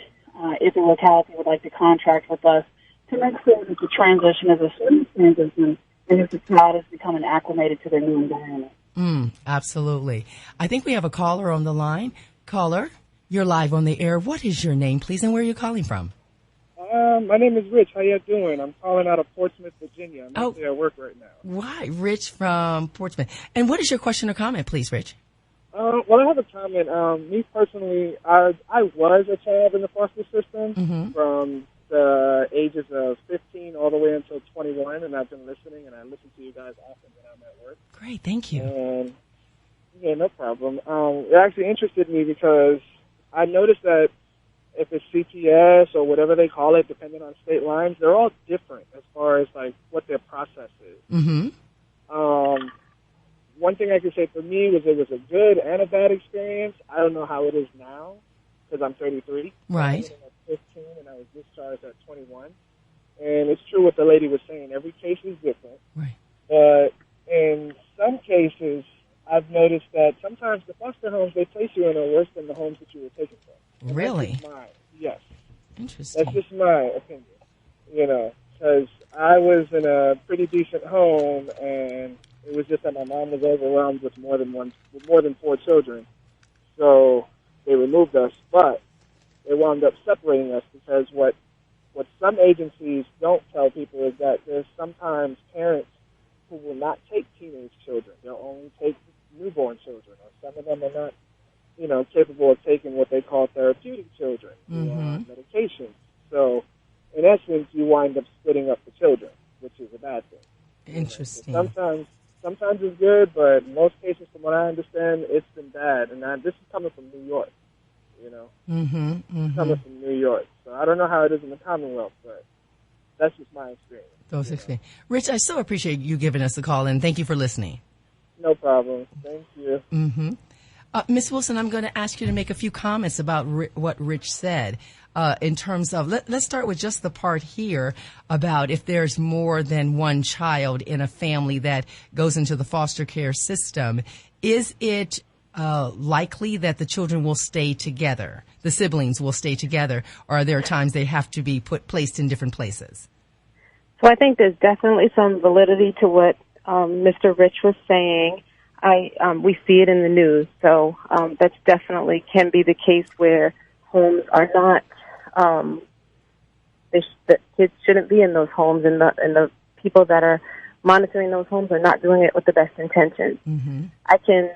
if the locality would like to contract with us to make sure that the transition is a smooth transition and if the child is becoming acclimated to their new environment. Absolutely. I think we have a caller on the line. Caller, you're live on the air. What is your name, please, and where are you calling from? My name is Rich. How you doing? I'm calling out of Portsmouth, Virginia. I'm actually at work right now. Why? Rich from Portsmouth. And what is your question or comment, please, Rich? Well, I have a comment. Me personally, I was a child in the foster system from the ages of 15 all the way until 21, and I've been listening, and I listen to you guys often when I'm at work. Great, thank you. And, yeah, no problem. It actually interested me because I noticed that if it's CPS or whatever they call it, depending on state lines, they're all different as far as, like, what their process is. One thing I could say for me was it was a good and a bad experience. I don't know how it is now because I'm 33. Right. I was at 15 and I was discharged at 21. And it's true what the lady was saying. Every case is different. Right. But in some cases, I've noticed that sometimes the foster homes, they place you in are worse than the homes that you were taken from. And really? That's just mine. Yes. Interesting. That's just my opinion, you know, because I was in a pretty decent home, and it was just that my mom was overwhelmed with more than 4 children. So they removed us, but they wound up separating us because what some agencies don't tell people is that there's sometimes parents who will not take teenage children. They'll only take newborn children, or some of them are not, you know, capable of taking what they call therapeutic children, medications. So, in essence, you wind up splitting up the children, which is a bad thing. Interesting. You know? Sometimes it's good, but in most cases, from what I understand, it's been bad. And this is coming from New York, you know. Coming from New York. So I don't know how it is in the Commonwealth, but that's just my experience. Rich, I so appreciate you giving us a call, and thank you for listening. No problem. Thank you. Ms. Wilson, I'm going to ask you to make a few comments about what Rich said in terms of, let's start with just the part here about if there's more than one child in a family that goes into the foster care system. Is it likely that the children will stay together, the siblings will stay together, or are there times they have to be placed in different places? So I think there's definitely some validity to what Mr. Rich was saying. We see it in the news, so that's definitely can be the case where homes are not. The kids shouldn't be in those homes, and the people that are monitoring those homes are not doing it with the best intentions. I can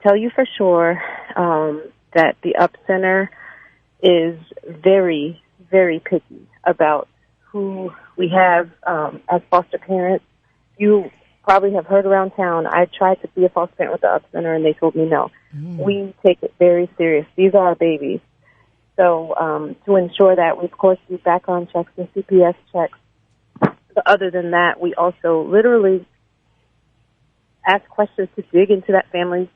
tell you for sure that the Up Center is very, very picky about who we have as foster parents. You probably have heard around town, I tried to be a foster parent with the Up Center, and they told me no. We take it very serious. These are our babies. So to ensure that, we, of course, do background checks and CPS checks. But other than that, we also literally ask questions to dig into that family's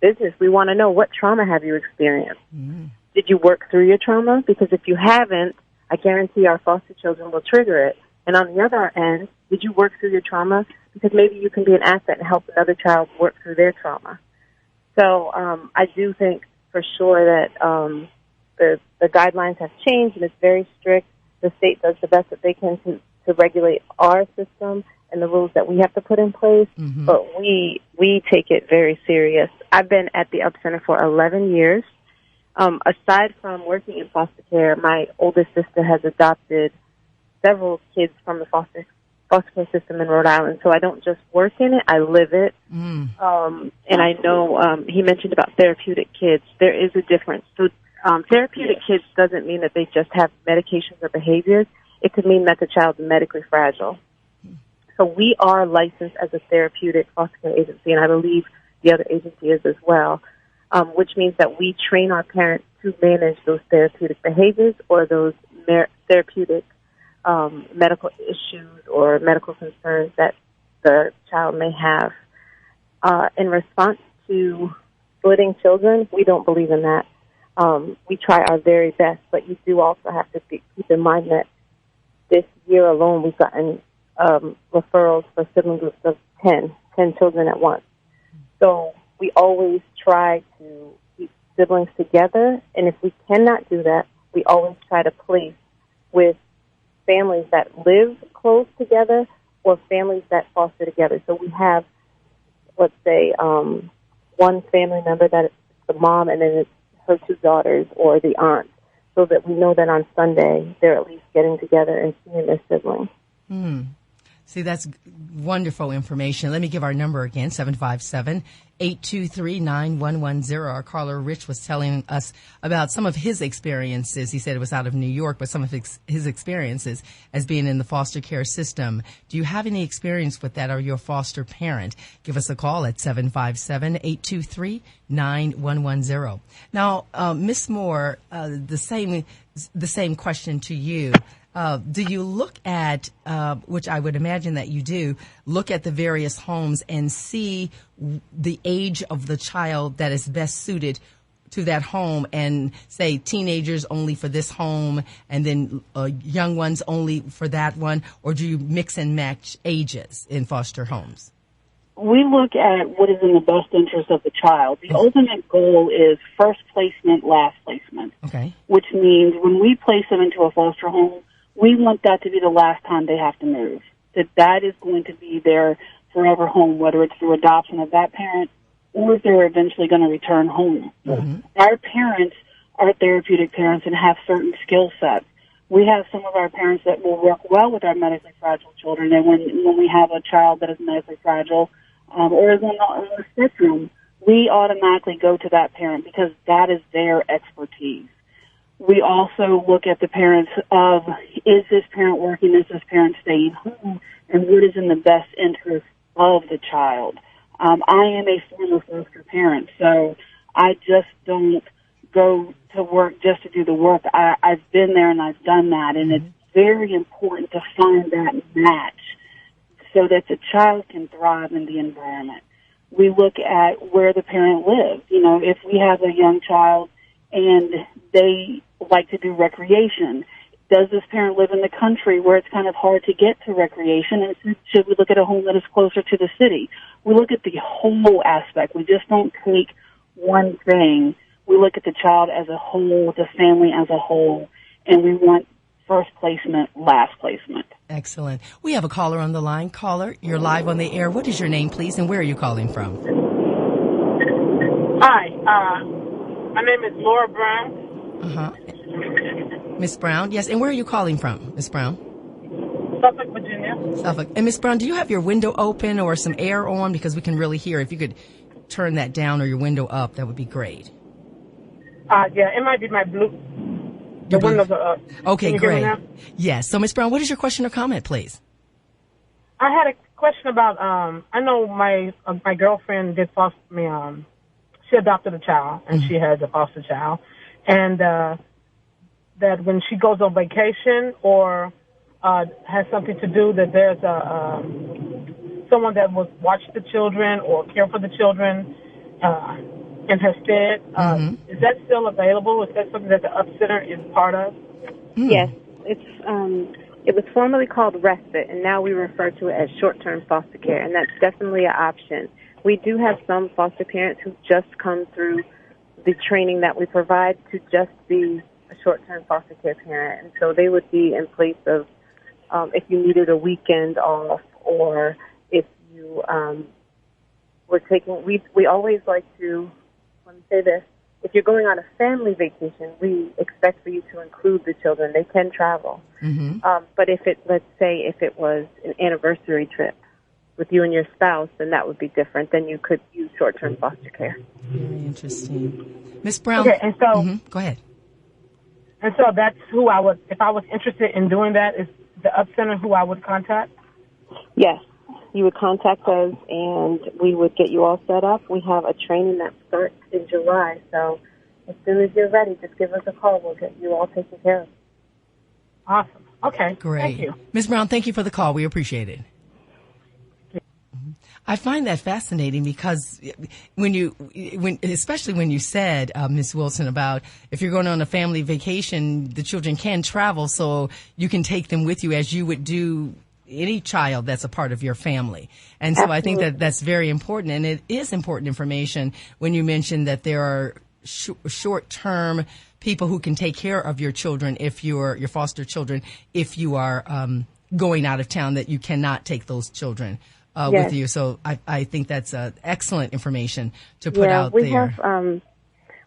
business. We want to know, what trauma have you experienced? Mm-hmm. Did you work through your trauma? Because if you haven't, I guarantee our foster children will trigger it. And on the other end, did you work through your trauma? Because maybe you can be an asset and help another child work through their trauma. So I do think for sure that the guidelines have changed, and it's very strict. The state does the best that they can to regulate our system and the rules that we have to put in place, mm-hmm. but we take it very serious. I've been at the UP Center for 11 years. Aside from working in foster care, my oldest sister has adopted several kids from the foster care system in Rhode Island, so I don't just work in it, I live it. Mm. And I know he mentioned about therapeutic kids. There is a difference. So therapeutic kids doesn't mean that they just have medications or behaviors. It could mean that the child's medically fragile. So we are licensed as a therapeutic foster care agency, and I believe the other agency is as well, which means that we train our parents to manage those therapeutic behaviors or those therapeutic medical issues or medical concerns that the child may have. In response to splitting children, we don't believe in that. We try our very best, but you do also have to keep in mind that this year alone we've gotten referrals for sibling groups of 10 children at once. So we always try to keep siblings together, and if we cannot do that, we always try to place with families that live close together or families that foster together. So we have, let's say, one family member that is the mom, and then it's her two daughters or the aunt, so that we know that on Sunday they're at least getting together and seeing their siblings. See, that's wonderful information. Let me give our number again, 757-823-9110. Our caller, Rich, was telling us about some of his experiences. He said it was out of New York, but some of his experiences as being in the foster care system. Do you have any experience with that, or you're a foster parent? Give us a call at 757-823-9110. Now, Ms. Moore, the same question to you. Do you look at, which I would imagine that you do, look at the various homes and see the age of the child that is best suited to that home, and say teenagers only for this home and then young ones only for that one? Or do you mix and match ages in foster homes? We look at what is in the best interest of the child. The ultimate goal is first placement, last placement. Okay. Which means when we place them into a foster home, we want that to be the last time they have to move. That is going to be their forever home, whether it's through adoption of that parent or if they're eventually going to return home. Mm-hmm. Our parents are therapeutic parents and have certain skill sets. We have some of our parents that will work well with our medically fragile children, and when we have a child that is medically fragile or is on the spectrum, we automatically go to that parent because that is their expertise. We also look at the parents of, is this parent working, is this parent staying home, and what is in the best interest of the child. I am a former foster parent, so I just don't go to work just to do the work. I've been there and I've done that, and it's very important to find that match so that the child can thrive in the environment. We look at where the parent lives. You know, if we have a young child and they like to do recreation, does this parent live in the country where it's kind of hard to get to recreation? And should we look at a home that is closer to the city? We look at the whole aspect. We just don't take one thing. We look at the child as a whole, the family as a whole, and we want first placement, last placement. Excellent. We have a caller on the line. Caller, you're live on the air. What is your name, please, and where are you calling from? Hi, my name is Laura Brown. Miss Brown, yes, and where are you calling from, Miss Brown? Suffolk, Virginia. Suffolk. And Miss Brown, do you have your window open or some air on? Because we can really hear. If you could turn that down or your window up, that would be great. Yeah, it might be my blue. The windows are up. Okay, great. Yes. So, Miss Brown, what is your question or comment, please? I had a question about, I know my girlfriend did foster me, she adopted a child, and she has a foster child. And that when she goes on vacation or has something to do, that there's someone that will watch the children or care for the children in her stead. Is that still available? Is that something that the UP Center is part of? Yes, it was formerly called respite, and now we refer to it as short-term foster care, and that's definitely an option. We do have some foster parents who just come through the training that we provide to just be a short-term foster care parent, and so they would be in place of if you needed a weekend off, or if you were taking. We always like to, let me say this. If you're going on a family vacation, we expect for you to include the children. They can travel. But let's say if it was an anniversary trip with you and your spouse, then that would be different. Then you could use short-term foster care. Very interesting. Ms. Brown. Okay, and so go ahead. And so that's who I would, if I was interested in doing that, is the UP Center who I would contact? Yes. You would contact us, and we would get you all set up. We have a training that starts in July, so as soon as you're ready, just give us a call. We'll get you all taken care of. Awesome. Okay. Great. Thank you. Ms. Brown, thank you for the call. We appreciate it. I find that fascinating because especially when you said, Ms. Wilson, about if you're going on a family vacation, the children can travel, so you can take them with you as you would do any child that's a part of your family. And so I think that that's very important. And it is important information when you mention that there are short-term people who can take care of your children, if your foster children, if you are going out of town, that you cannot take those children with you. So I think that's excellent information to put out there.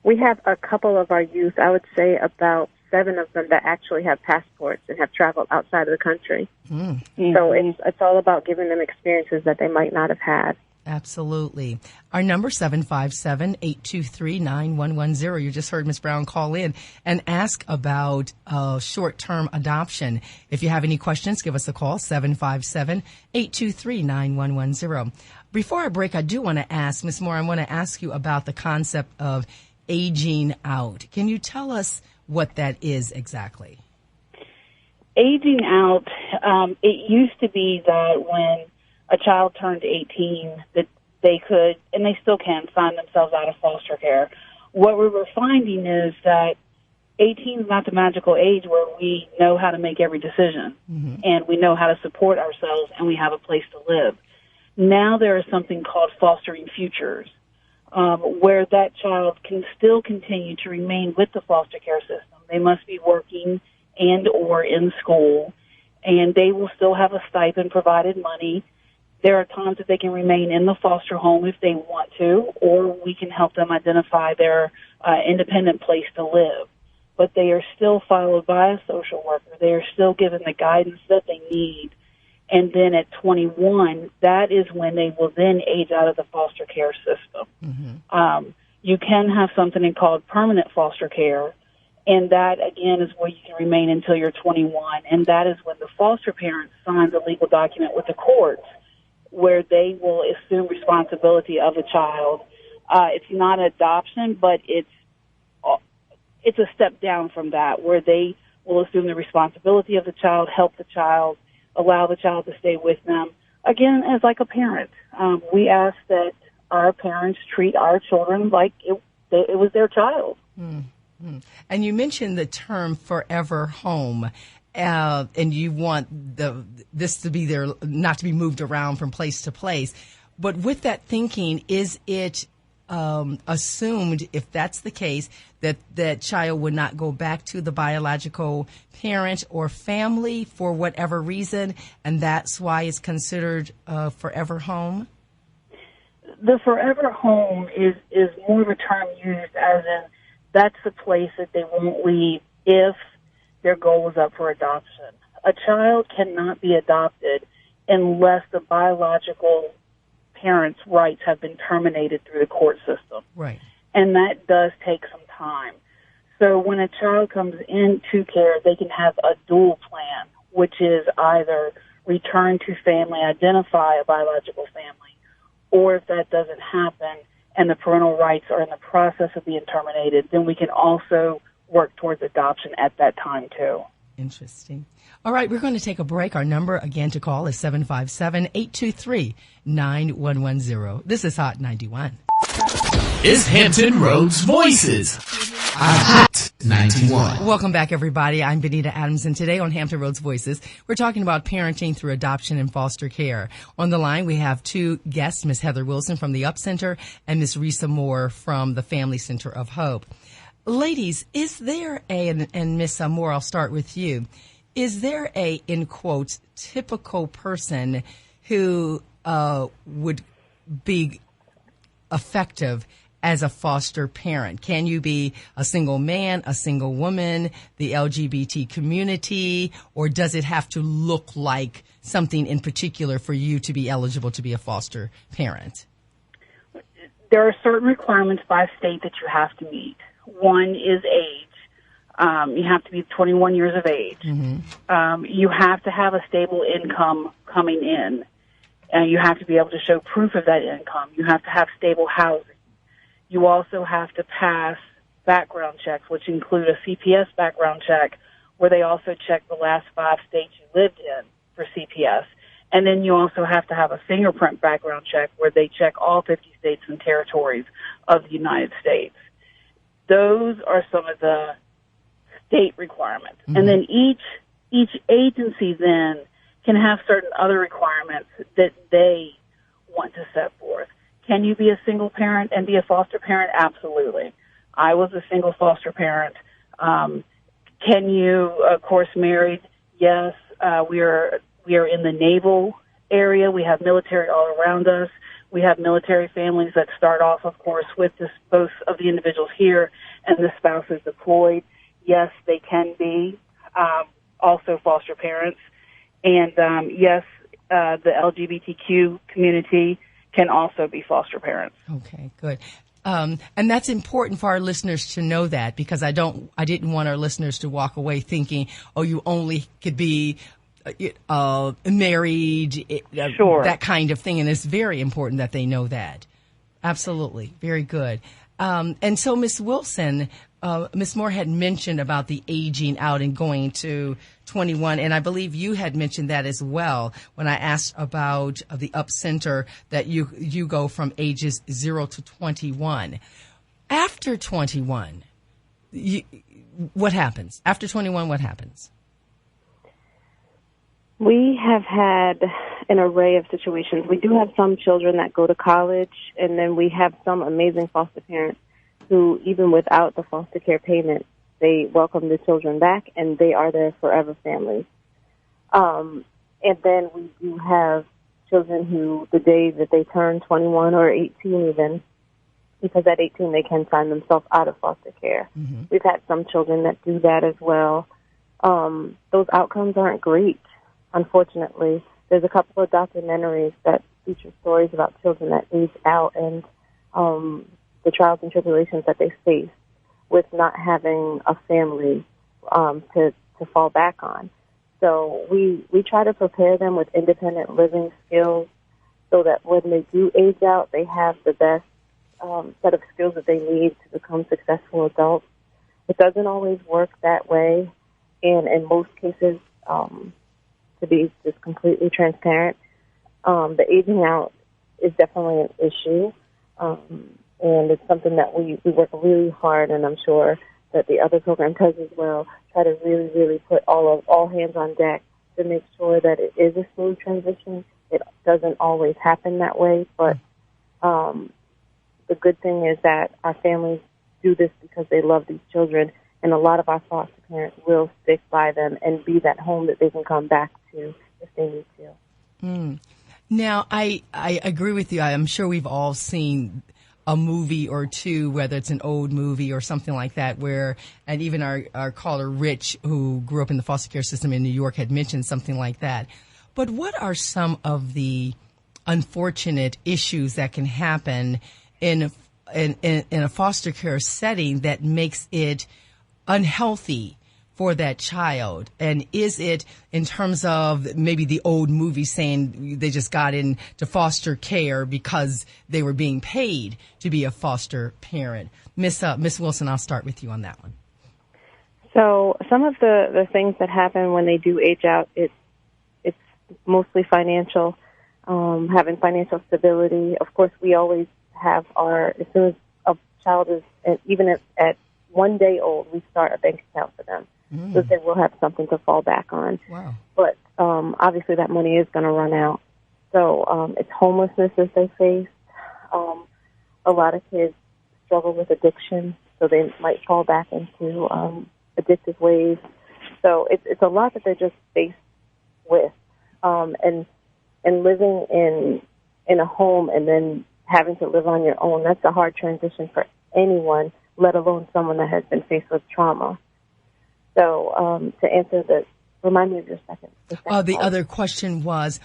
We have a couple of our youth, I would say about 7 of them, that actually have passports and have traveled outside of the country. So it's all about giving them experiences that they might not have had. Absolutely. Our number 757-823-9110. You just heard Ms. Brown call in and ask about short-term adoption. If you have any questions, give us a call, 757-823-9110. Before I break, I do want to ask, Ms. Moore, I want to ask you about the concept of aging out. Can you tell us what that is exactly? Aging out, it used to be that when a child turned 18, that they could, and they still can, find themselves out of foster care. What we were finding is that 18 is not the magical age where we know how to make every decision, and we know how to support ourselves, and we have a place to live. Now there is something called fostering futures, where that child can still continue to remain with the foster care system. They must be working and or in school, and they will still have a stipend, provided money. There are times that they can remain in the foster home if they want to, or we can help them identify their independent place to live. But they are still followed by a social worker. They are still given the guidance that they need. And then at 21, that is when they will then age out of the foster care system. You can have something called permanent foster care, and that, again, is where you can remain until you're 21. And that is when the foster parent signs a legal document with the courts where they will assume responsibility of a child. It's not adoption, but it's a step down from that, where they will assume the responsibility of the child, help the child, allow the child to stay with them. Again, as like a parent, we ask that our parents treat our children like it was their child. And you mentioned the term forever home. And you want this to be there, not to be moved around from place to place. But with that thinking, is it assumed, if that's the case, that that child would not go back to the biological parent or family for whatever reason, and that's why it's considered a forever home? The forever home is more of a term used as in that's the place that they won't leave if their goal is up for adoption. A child cannot be adopted unless the biological parents' rights have been terminated through the court system. Right. And that does take some time. So when a child comes into care, they can have a dual plan, which is either return to family, identify a biological family, or if that doesn't happen and the parental rights are in the process of being terminated, then we can also work towards adoption at that time too. Interesting. All right, we're going to take a break. Our number again to call is 757-823-9110. This is Hot 91. Is Hampton Roads Voices on Hot 91. Welcome back, everybody. I'm Benita Adams, and today on Hampton Roads Voices, we're talking about parenting through adoption and foster care. On the line, we have two guests, Ms. Heather Wilson from the Up Center and Ms. Risa Moore from the Family Center of Hope. Ladies, is there and Ms. Moore, I'll start with you. Is there a, in quotes, typical person who would be effective as a foster parent? Can you be a single man, a single woman, the LGBT community, or does it have to look like something in particular for you to be eligible to be a foster parent? There are certain requirements by state that you have to meet. One is age. You have to be 21 years of age. Mm-hmm. You have to have a stable income coming in. And you have to be able to show proof of that income. You have to have stable housing. You also have to pass background checks, which include a CPS background check, where they also check the last 5 states you lived in for CPS. And then you also have to have a fingerprint background check, where they check all 50 states and territories of the United States. Those are some of the state requirements. Mm-hmm. And then each agency then can have certain other requirements that they want to set forth. Can you be a single parent and be a foster parent? Absolutely. I was a single foster parent. Can you, of course, married? Yes. We are in the naval area. We have military all around us. We have military families that start off, of course, with both of the individuals here and the spouses deployed. Yes, they can be also foster parents. And yes, the LGBTQ community can also be foster parents. Okay, good. And that's important for our listeners to know that, because I didn't want our listeners to walk away thinking, oh, you only could be married, sure, that kind of thing. And it's very important that they know that. Absolutely. Very good. And so, Ms. Wilson, Ms. Moore had mentioned about the aging out and going to 21, and I believe you had mentioned that as well when I asked about the Up Center, that you go from ages 0 to 21. After 21, what happens? After 21, what happens? We have had an array of situations. We do have some children that go to college, and then we have some amazing foster parents who, even without the foster care payment, they welcome the children back, and they are their forever families. And then we do have children who, the day that they turn 21 or 18 even, because at 18 they can sign themselves out of foster care. Mm-hmm. We've had some children that do that as well. Those outcomes aren't great, unfortunately. There's a couple of documentaries that feature stories about children that age out and the trials and tribulations that they face with not having a family to fall back on. So we try to prepare them with independent living skills so that when they do age out, they have the best set of skills that they need to become successful adults. It doesn't always work that way, and in most cases, to be just completely transparent, the aging out is definitely an issue, and it's something that we work really hard, and I'm sure that the other program does as well, try to really, really put all hands on deck to make sure that it is a smooth transition. It doesn't always happen that way, but the good thing is that our families do this because they love these children, and a lot of our foster parents will stick by them and be that home that they can come back to if they need to. Mm. Now, I agree with you. I'm sure we've all seen a movie or two, whether it's an old movie or something like that, where, and even our caller Rich, who grew up in the foster care system in New York, had mentioned something like that. But what are some of the unfortunate issues that can happen in a foster care setting that makes it unhealthy for that child? And is it in terms of maybe the old movie saying they just got into foster care because they were being paid to be a foster parent? Miss Wilson, I'll start with you on that one. So some of the things that happen when they do age out, it's mostly financial, having financial stability. Of course, we always have as soon as a child is, even at 1 day old, we start a bank account for them. So they will have something to fall back on. Wow. But obviously that money is going to run out. So it's homelessness that they face. A lot of kids struggle with addiction, so they might fall back into addictive ways. So it's a lot that they're just faced with. And living in a home and then having to live on your own, that's a hard transition for anyone, let alone someone that has been faced with trauma. So to answer remind me of your second. The other question was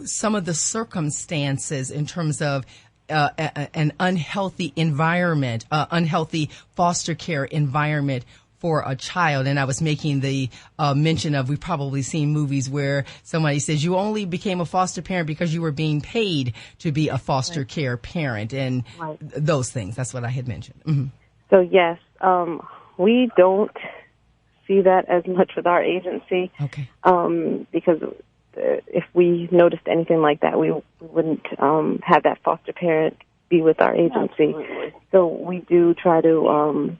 some of the circumstances in terms of an unhealthy environment, unhealthy foster care environment for a child. And I was making the mention of, we've probably seen movies where somebody says you only became a foster parent because you were being paid to be a foster care parent, and those things. That's what I had mentioned. Mm-hmm. So yes, we don't see that as much with our agency. Okay. Because if we noticed anything like that, we wouldn't have that foster parent be with our agency. Absolutely. So we do try to,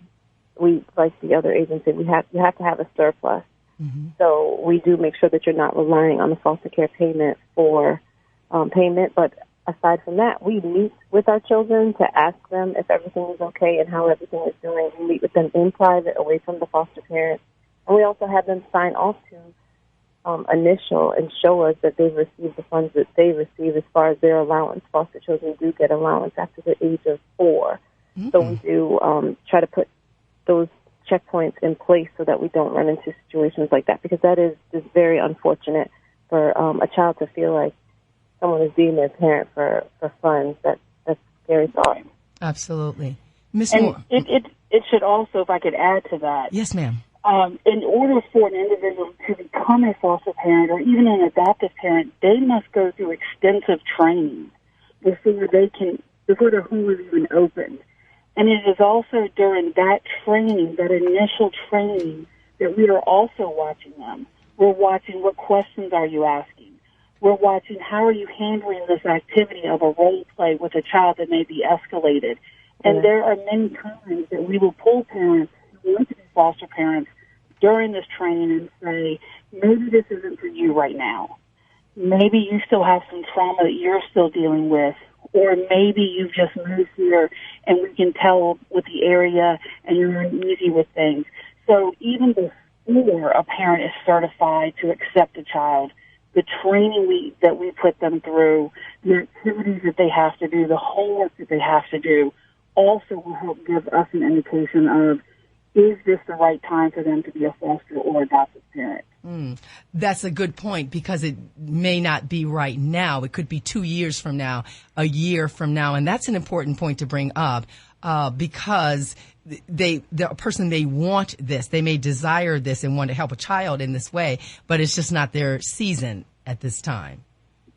like the other agency, you have to have a surplus. Mm-hmm. So we do make sure that you're not relying on the foster care payment for payment. But aside from that, we meet with our children to ask them if everything is okay and how everything is doing. We meet with them in private, away from the foster parent. And we also have them sign off to initial and show us that they've received the funds that they receive as far as their allowance. Foster children do get allowance after the age of 4. Mm-hmm. So we do try to put those checkpoints in place so that we don't run into situations like that, because that is just very unfortunate for a child to feel like someone is being their parent for funds. That's a scary thought. Absolutely. Ms. And Moore. It should also, if I could add to that. Yes, ma'am. In order for an individual to become a foster parent or even an adoptive parent, they must go through extensive training before their home is even opened. And it is also during that training, that initial training, that we are also watching them. We're watching what questions are you asking. We're watching how are you handling this activity of a role play with a child that may be escalated. And there are many times that we will pull parents who want to be foster parents during this training and say, maybe this isn't for you right now. Maybe you still have some trauma that you're still dealing with, or maybe you've just moved here and we can tell with the area and you're uneasy with things. So even before a parent is certified to accept a child, the training that we put them through, the activities that they have to do, the homework that they have to do, also will help give us an indication of, is this the right time for them to be a foster or adoptive parent? That's a good point, because it may not be right now. It could be 2 years from now, a year from now. And that's an important point to bring up, because the person may want this. They may desire this and want to help a child in this way, but it's just not their season at this time.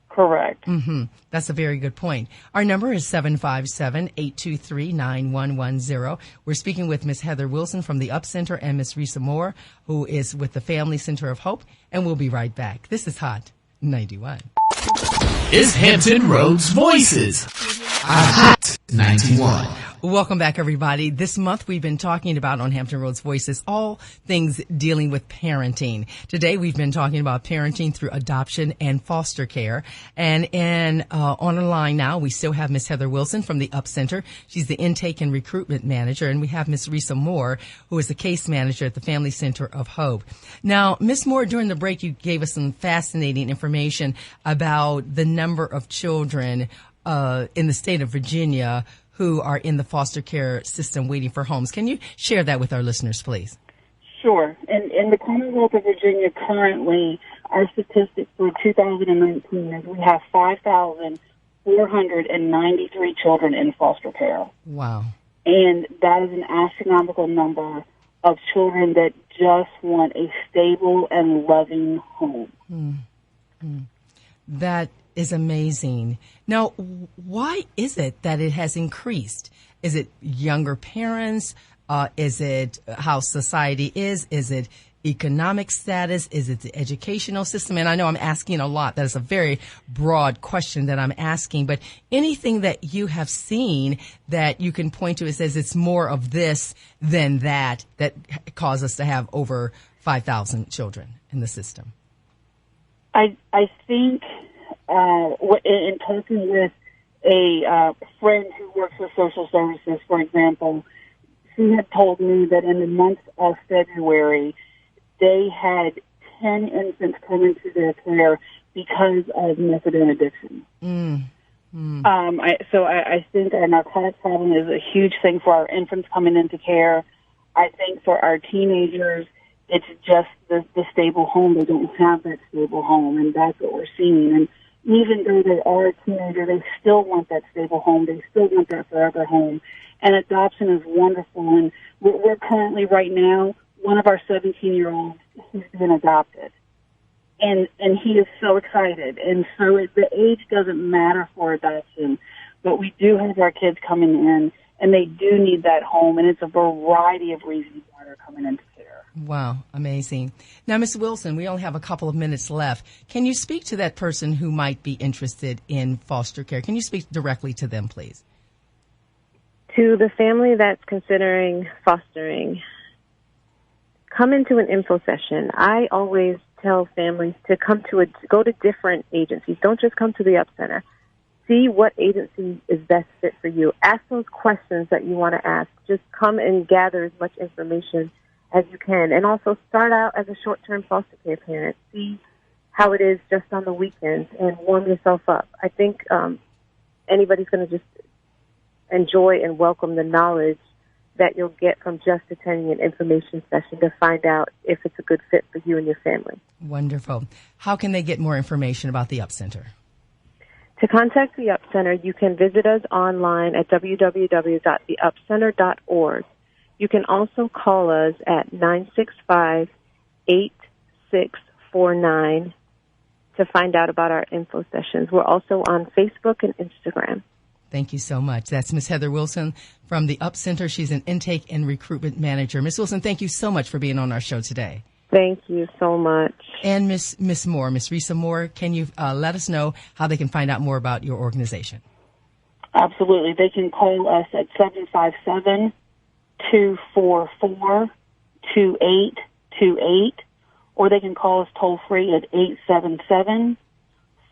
Correct. Mm-hmm. That's a very good point. Our number is 757-823-9110. We're speaking with Ms. Heather Wilson from the UP Center and Ms. Risa Moore, who is with the Family Center of Hope, and we'll be right back. This is Hot 91. Is Hampton Roads Voices. Hot 91. Welcome back, everybody. This month we've been talking about on Hampton Roads Voices all things dealing with parenting. Today we've been talking about parenting through adoption and foster care. And on the line now we still have Miss Heather Wilson from the UP Center. She's the intake and recruitment manager, and we have Miss Risa Moore, who is the case manager at the Family Center of Hope. Now, Miss Moore, during the break you gave us some fascinating information about the number of children in the state of Virginia who are in the foster care system waiting for homes. Can you share that with our listeners, please? Sure. In the Commonwealth of Virginia currently, our statistics for 2019 is we have 5,493 children in foster care. Wow. And that is an astronomical number of children that just want a stable and loving home. Mm-hmm. That is amazing. Now, why is it that it has increased? Is it younger parents? Is it how society is? Is it economic status? Is it the educational system? And I know I'm asking a lot. That is a very broad question that I'm asking, but anything that you have seen that you can point to, it says it's more of this than that caused us to have over 5,000 children in the system. I think in talking with a friend who works with social services, for example, she had told me that in the month of February, they had 10 infants come into their care because of methadone addiction. I think our narcotics problem is a huge thing for our infants coming into care. I think for our teenagers, it's just the stable home. They don't have that stable home, and that's what we're seeing. And even though they are a teenager, they still want that stable home. They still want that forever home. And adoption is wonderful. And we're currently right now, one of our 17-year-olds, he's been adopted. And he is so excited. And so the age doesn't matter for adoption, but we do have our kids coming in, and they do need that home, and it's a variety of reasons why they're coming into care. Wow, amazing. Now, Ms. Wilson, we only have a couple of minutes left. Can you speak to that person who might be interested in foster care? Can you speak directly to them, please? To the family that's considering fostering, come into an info session. I always tell families to go to different agencies. Don't just come to the Up Center. See what agency is best fit for you. Ask those questions that you want to ask. Just come and gather as much information as you can. And also start out as a short-term foster care parent. See how it is just on the weekends and warm yourself up. I think anybody's going to just enjoy and welcome the knowledge that you'll get from just attending an information session to find out if it's a good fit for you and your family. Wonderful. How can they get more information about the Up Center? To contact the Up Center, you can visit us online at www.theupcenter.org. You can also call us at 965-8649 to find out about our info sessions. We're also on Facebook and Instagram. Thank you so much. That's Ms. Heather Wilson from the Up Center. She's an intake and recruitment manager. Ms. Wilson, thank you so much for being on our show today. Thank you so much. And Ms. Moore, Ms. Risa Moore, can you let us know how they can find out more about your organization? Absolutely. They can call us at 757-244-2828, or they can call us toll-free at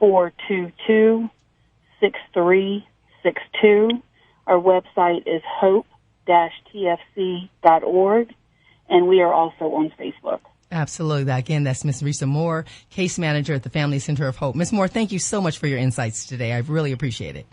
877-422-6362. Our website is hope-tfc.org, and we are also on Facebook. Absolutely. Again, that's Ms. Risa Moore, case manager at the Family Center of Hope. Ms. Moore, thank you so much for your insights today. I really appreciate it.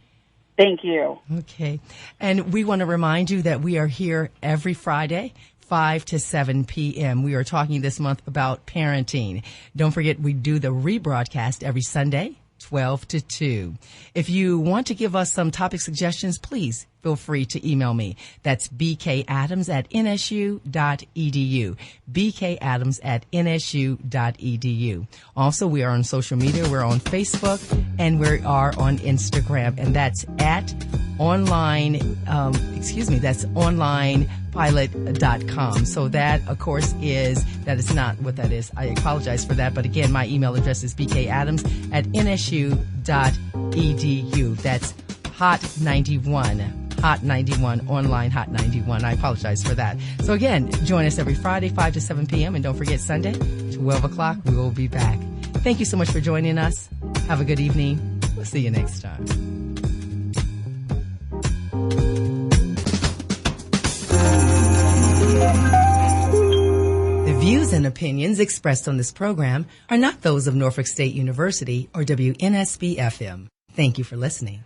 Thank you. Okay. And we want to remind you that we are here every Friday, 5 to 7 p.m. We are talking this month about parenting. Don't forget, we do the rebroadcast every Sunday, 12 to 2. If you want to give us some topic suggestions, please feel free to email me. That's bkadams@nsu.edu. bkadams@nsu.edu. Also, we are on social media. We're on Facebook and we are on Instagram, and that's at that's onlinepilot.com. So that, of course, that is not what that is. I apologize for that. But again, my email address is bkadams@nsu.edu. That's Hot 91, online Hot 91. I apologize for that. So again, join us every Friday, 5 to 7 p.m. And don't forget, Sunday, 12 o'clock, we will be back. Thank you so much for joining us. Have a good evening. We'll see you next time. The views and opinions expressed on this program are not those of Norfolk State University or WNSB-FM. Thank you for listening.